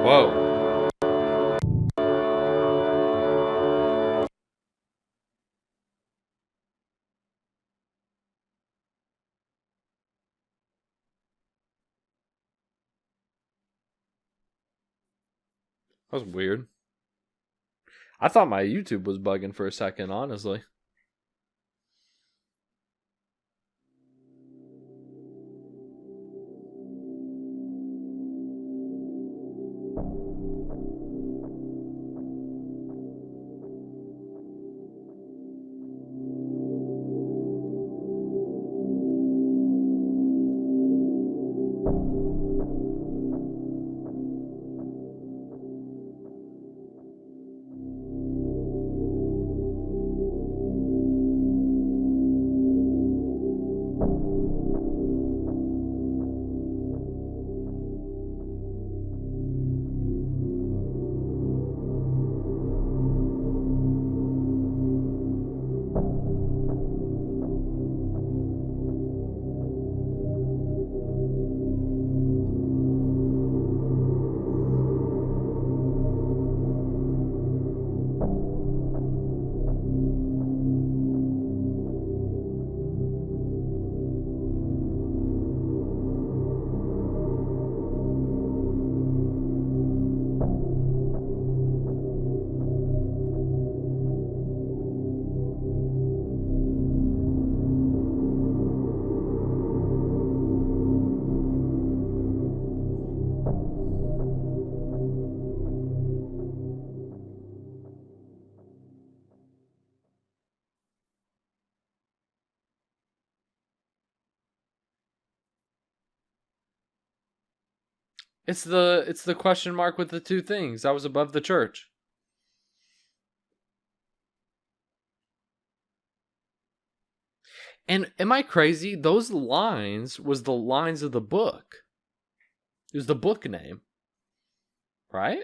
Whoa. That was weird. I thought my YouTube was bugging for a second, honestly. It's the question mark with the two things. That was above the church. And am I crazy? Those lines was the lines of the book. It was the book name. Right?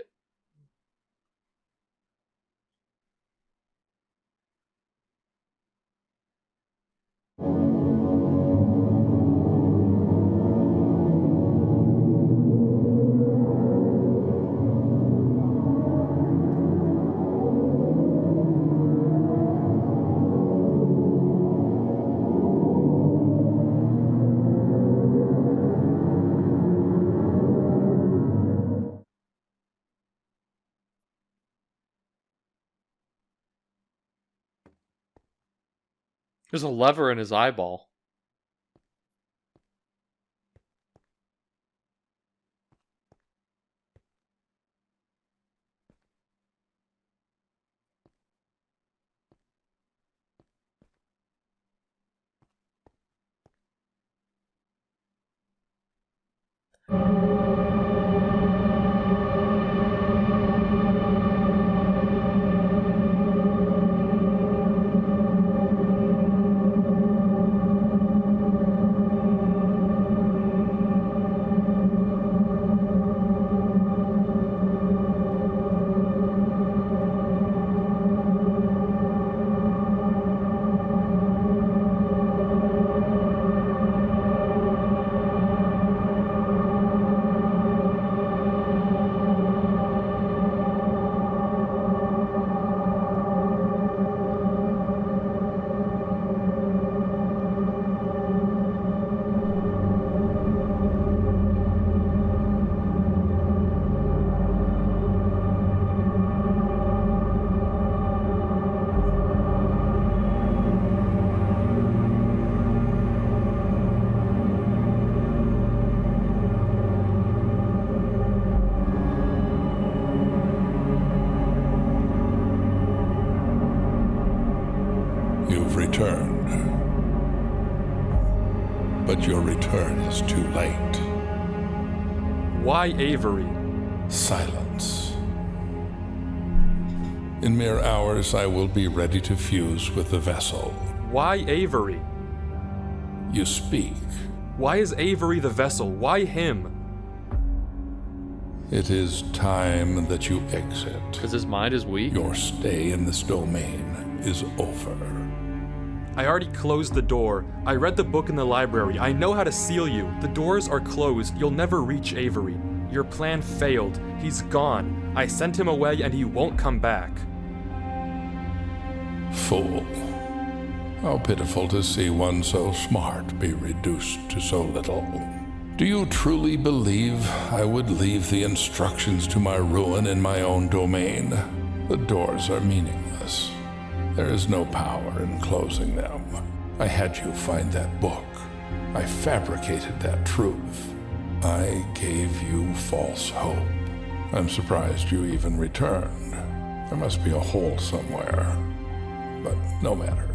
There's a lever in his eyeball. You've returned. But your return is too late. Why Avery? Silence. In mere hours, I will be ready to fuse with the vessel. Why Avery? You speak. Why is Avery the vessel? Why him? It is time that you exit. Because his mind is weak. Your stay in this domain is over. I already closed the door. I read the book in the library. I know how to seal you. The doors are closed. You'll never reach Avery. Your plan failed. He's gone. I sent him away and he won't come back. Fool. How pitiful to see one so smart be reduced to so little. Do you truly believe I would leave the instructions to my ruin in my own domain? The doors are meaningless. There is no power in closing them. I had you find that book. I fabricated that truth. I gave you false hope. I'm surprised you even returned. There must be a hole somewhere. But no matter.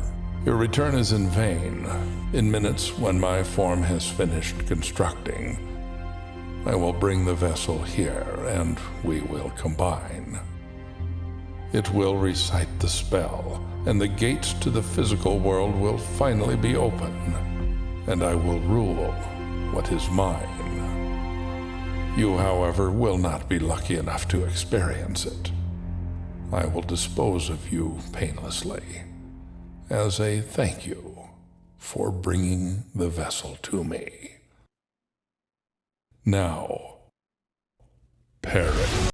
Your return is in vain. In minutes, when my form has finished constructing, I will bring the vessel here, and we will combine. It will recite the spell, and the gates to the physical world will finally be open, and I will rule what is mine. You, however, will not be lucky enough to experience it. I will dispose of you painlessly, as a thank you for bringing the vessel to me. Now, perish.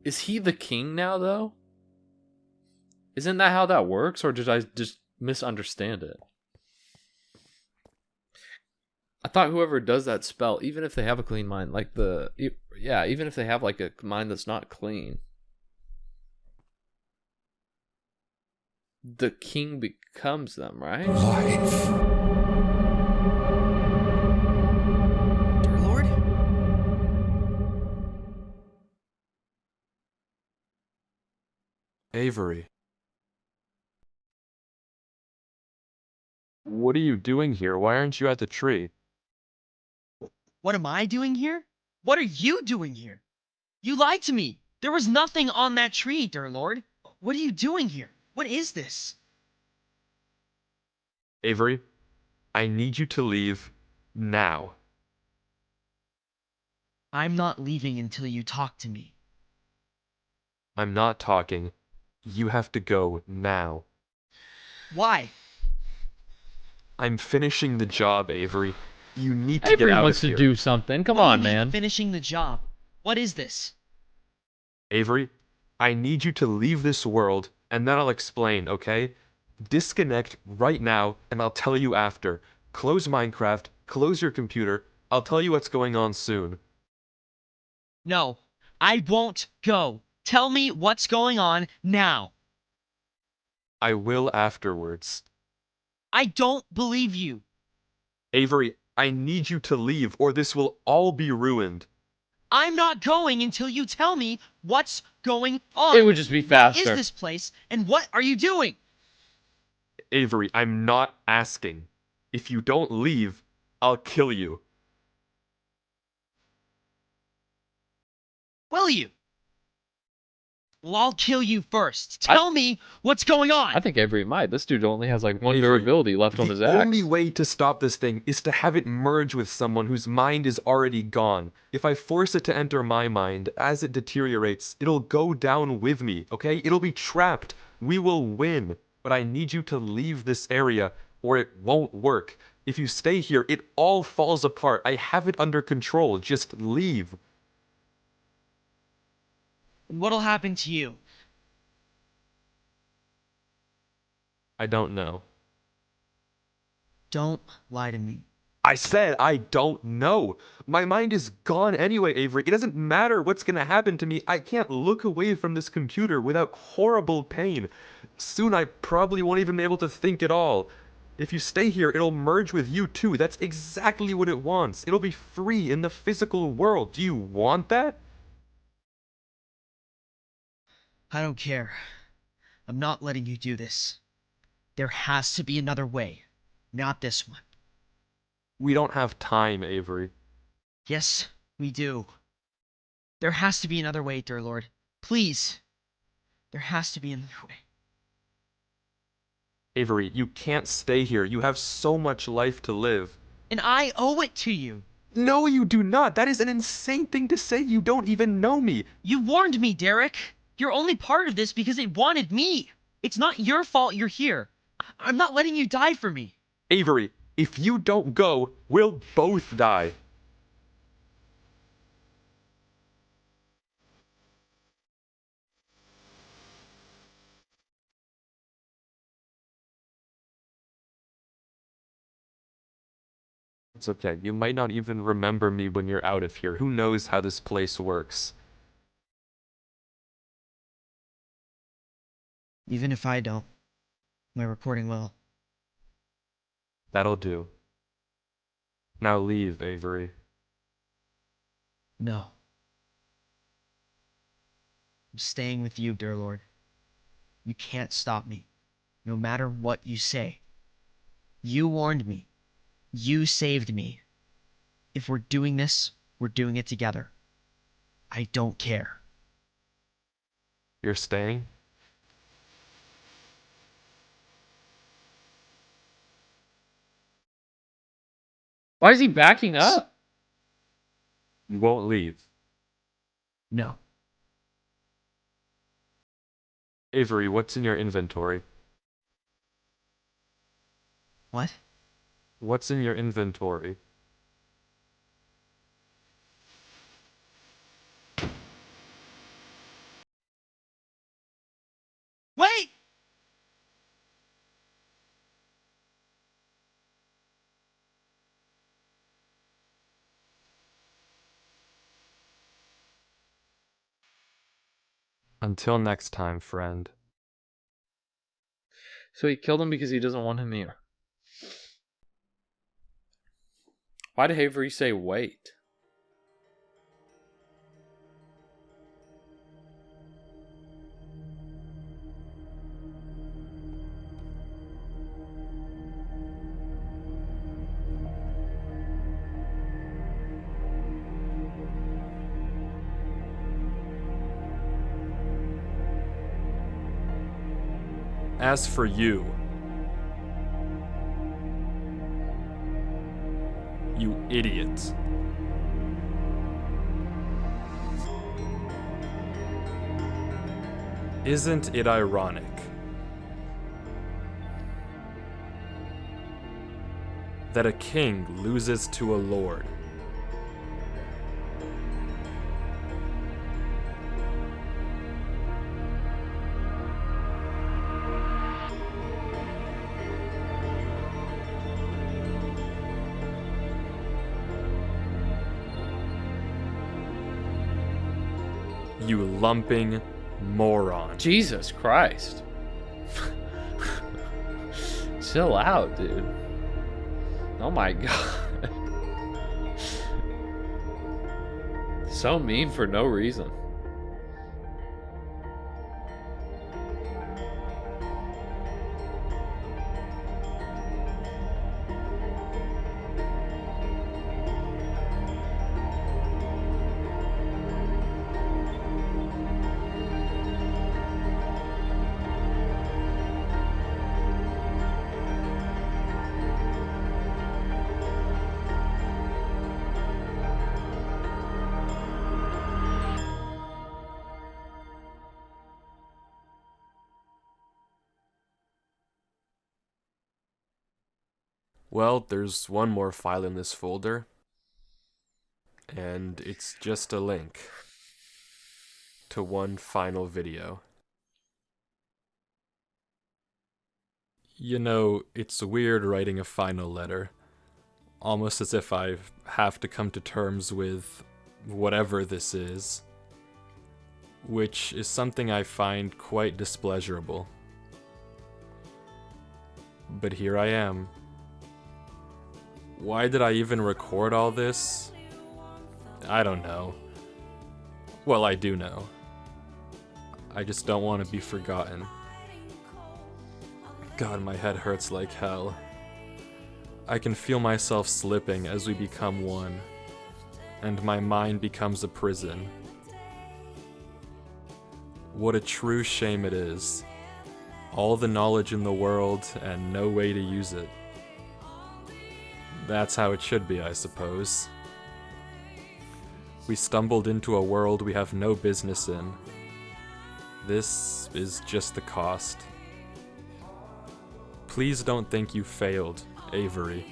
Is he the king now, though? Isn't that how that works, or did I just misunderstand it? I thought whoever does that spell, even if they have a clean mind, even if they have like a mind that's not clean, the king becomes them, right? Life. Durlord? Avery. What are you doing here? Why aren't you at the tree? What am I doing here? What are you doing here? You lied to me. There was nothing on that tree, Durlord. What are you doing here? What is this? Avery, I need you to leave now. I'm not leaving until you talk to me. I'm not talking. You have to go now. Why? I'm finishing the job, Avery. You need to get Avery out wants of to here. do something. Come What do on, you mean man. finishing the job? What is this? Avery, I need you to leave this world, and then I'll explain, okay? Disconnect right now, and I'll tell you after. Close Minecraft, close your computer. I'll tell you what's going on soon. No, I won't go. Tell me what's going on now. I will afterwards. I don't believe you. Avery, I need you to leave, or this will all be ruined. I'm not going until you tell me what's going on. It would just be What is faster. this place, and what are you doing? Avery, I'm not asking. If you don't leave, I'll kill you. Will you? Well, I'll kill you first. Tell me what's going on. I think Avery might. This dude only has like one Avery, durability left on his the axe. only way to stop this thing is to have it merge with someone whose mind is already gone. If I force it to enter my mind, as it deteriorates, it'll go down with me, okay? It'll be trapped. We will win. But I need you to leave this area, or it won't work. If you stay here, it all falls apart. I have it under control. Just leave. What'll happen to you? I don't know. Don't lie to me. I said I don't know. My mind is gone anyway, Avery. It doesn't matter what's gonna happen to me. I can't look away from this computer without horrible pain. Soon I probably won't even be able to think at all. If you stay here, it'll merge with you too. That's exactly what it wants. It'll be free in the physical world. Do you want that? I don't care. I'm not letting you do this. There has to be another way. Not this one. We don't have time, Avery. Yes, we do. There has to be another way, Durlord. Please. There has to be another way. Avery, you can't stay here. You have so much life to live. And I owe it to you. No, you do not. That is an insane thing to say. You don't even know me. You warned me, Derek. You're only part of this because it wanted me. It's not your fault you're here. I'm not letting you die for me. Avery, if you don't go, we'll both die. It's okay. You might not even remember me when you're out of here. Who knows how this place works? Even if I don't, my recording will. That'll do. Now leave, Avery. No. I'm staying with you, Durlord. You can't stop me, no matter what you say. You warned me. You saved me. If we're doing this, we're doing it together. I don't care. You're staying? Why is he backing up? You won't leave. No. Avery, what's in your inventory? What? What's in your inventory? Until next time, friend. So he killed him because he doesn't want him here. Why did Avery say wait? As for you, you idiot. Isn't it ironic that a king loses to a lord? You lumping moron. Jesus Christ. Chill out, dude. Oh my god. So mean for no reason. Well, there's one more file in this folder, and it's just a link to one final video. You know, it's weird writing a final letter, almost as if I have to come to terms with whatever this is, which is something I find quite displeasurable. But here I am. Why did I even record all this? I don't know. Well, I do know. I just don't want to be forgotten. God, my head hurts like hell. I can feel myself slipping as we become one, and my mind becomes a prison. What a true shame it is. All the knowledge in the world and no way to use it. That's how it should be, I suppose. We stumbled into a world we have no business in. This is just the cost. Please don't think you failed, Avery.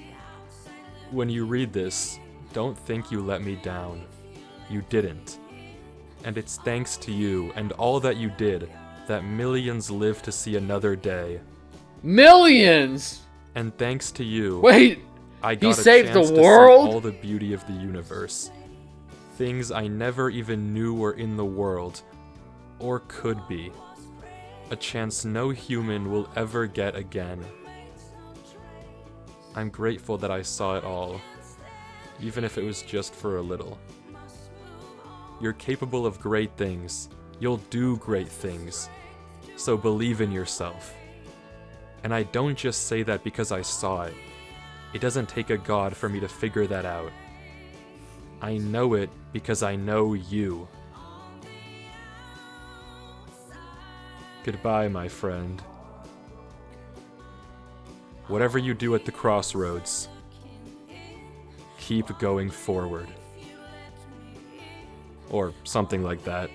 When you read this, don't think you let me down. You didn't. And it's thanks to you and all that you did that millions live to see another day. Millions! And thanks to you, Wait! I got He a saved chance the to world? see all the beauty of the universe. Things I never even knew were in the world, or could be. A chance no human will ever get again. I'm grateful that I saw it all, even if it was just for a little. You're capable of great things. You'll do great things. So believe in yourself. And I don't just say that because I saw it. It doesn't take a god for me to figure that out. I know it because I know you. Goodbye, my friend. Whatever you do at the crossroads, keep going forward. Or something like that.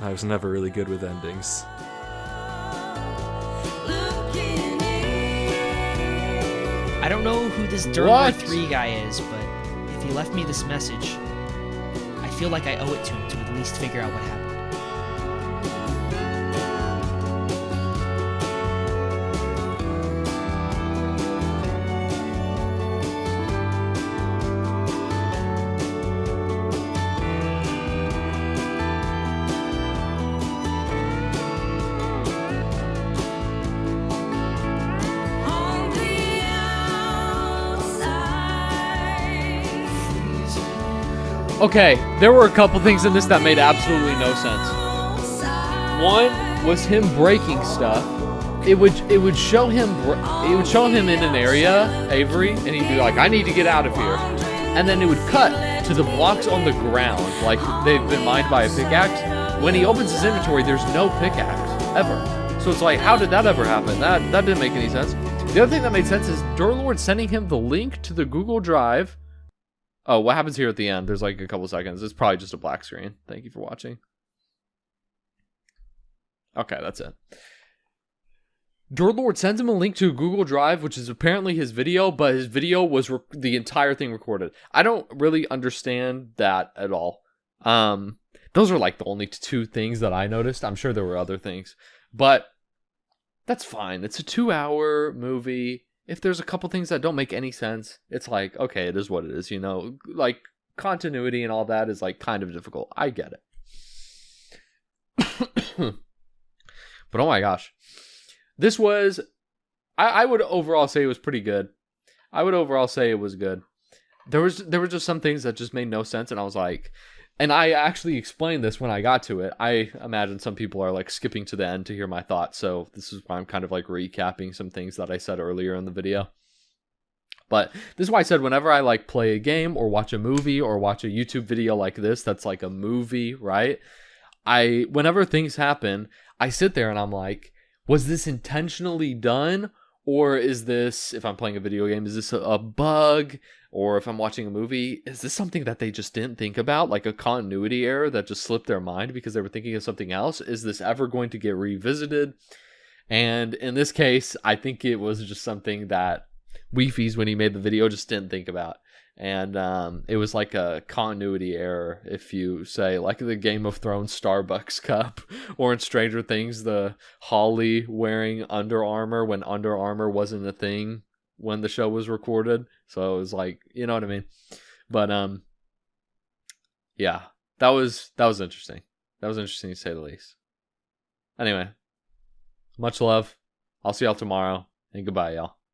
I was never really good with endings. I don't know who this Durlord 3 guy is, but if he left me this message, I feel like I owe it to him to at least figure out what happened. Okay, there were a couple things in this that made absolutely no sense. One was him breaking stuff. It would show him in an area, Avery, and he'd be like, I need to get out of here. And then it would cut to the blocks on the ground, like they've been mined by a pickaxe. When he opens his inventory, there's no pickaxe, ever. So it's like, how did that ever happen? That didn't make any sense. The other thing that made sense is Durlord sending him the link to the Google Drive. Oh, what happens here at the end? There's like a couple seconds. It's probably just a black screen. Thank you for watching. Okay, that's it. Durlord sends him a link to a Google Drive, which is apparently his video, but his video was the entire thing recorded. I don't really understand that at all. Those are like the only two things that I noticed. I'm sure there were other things, but that's fine. It's a 2-hour movie. If there's a couple things that don't make any sense, it's like, okay, it is what it is, you know? Like, continuity and all that is like kind of difficult. I get it. But oh my gosh. This was, I would overall say it was pretty good. I would overall say it was good. There were just some things that just made no sense, and I was like, and I actually explained this when I got to it. I imagine some people are like skipping to the end to hear my thoughts, so this is why I'm kind of like recapping some things that I said earlier in the video. But this is why I said whenever I like play a game or watch a movie or watch a YouTube video like this, that's like a movie, right? Whenever things happen, I sit there and I'm like, was this intentionally done? Or is this, if I'm playing a video game, is this a bug? Or if I'm watching a movie, is this something that they just didn't think about? Like a continuity error that just slipped their mind because they were thinking of something else? Is this ever going to get revisited? And in this case, I think it was just something that Weefies, when he made the video, just didn't think about. And it was like a continuity error, if you say, like the Game of Thrones Starbucks cup, or in Stranger Things, the Holly wearing Under Armour when Under Armour wasn't a thing when the show was recorded. So it was like, you know what I mean? But yeah, that was interesting. That was interesting to say the least. Anyway, much love. I'll see y'all tomorrow, and goodbye, y'all.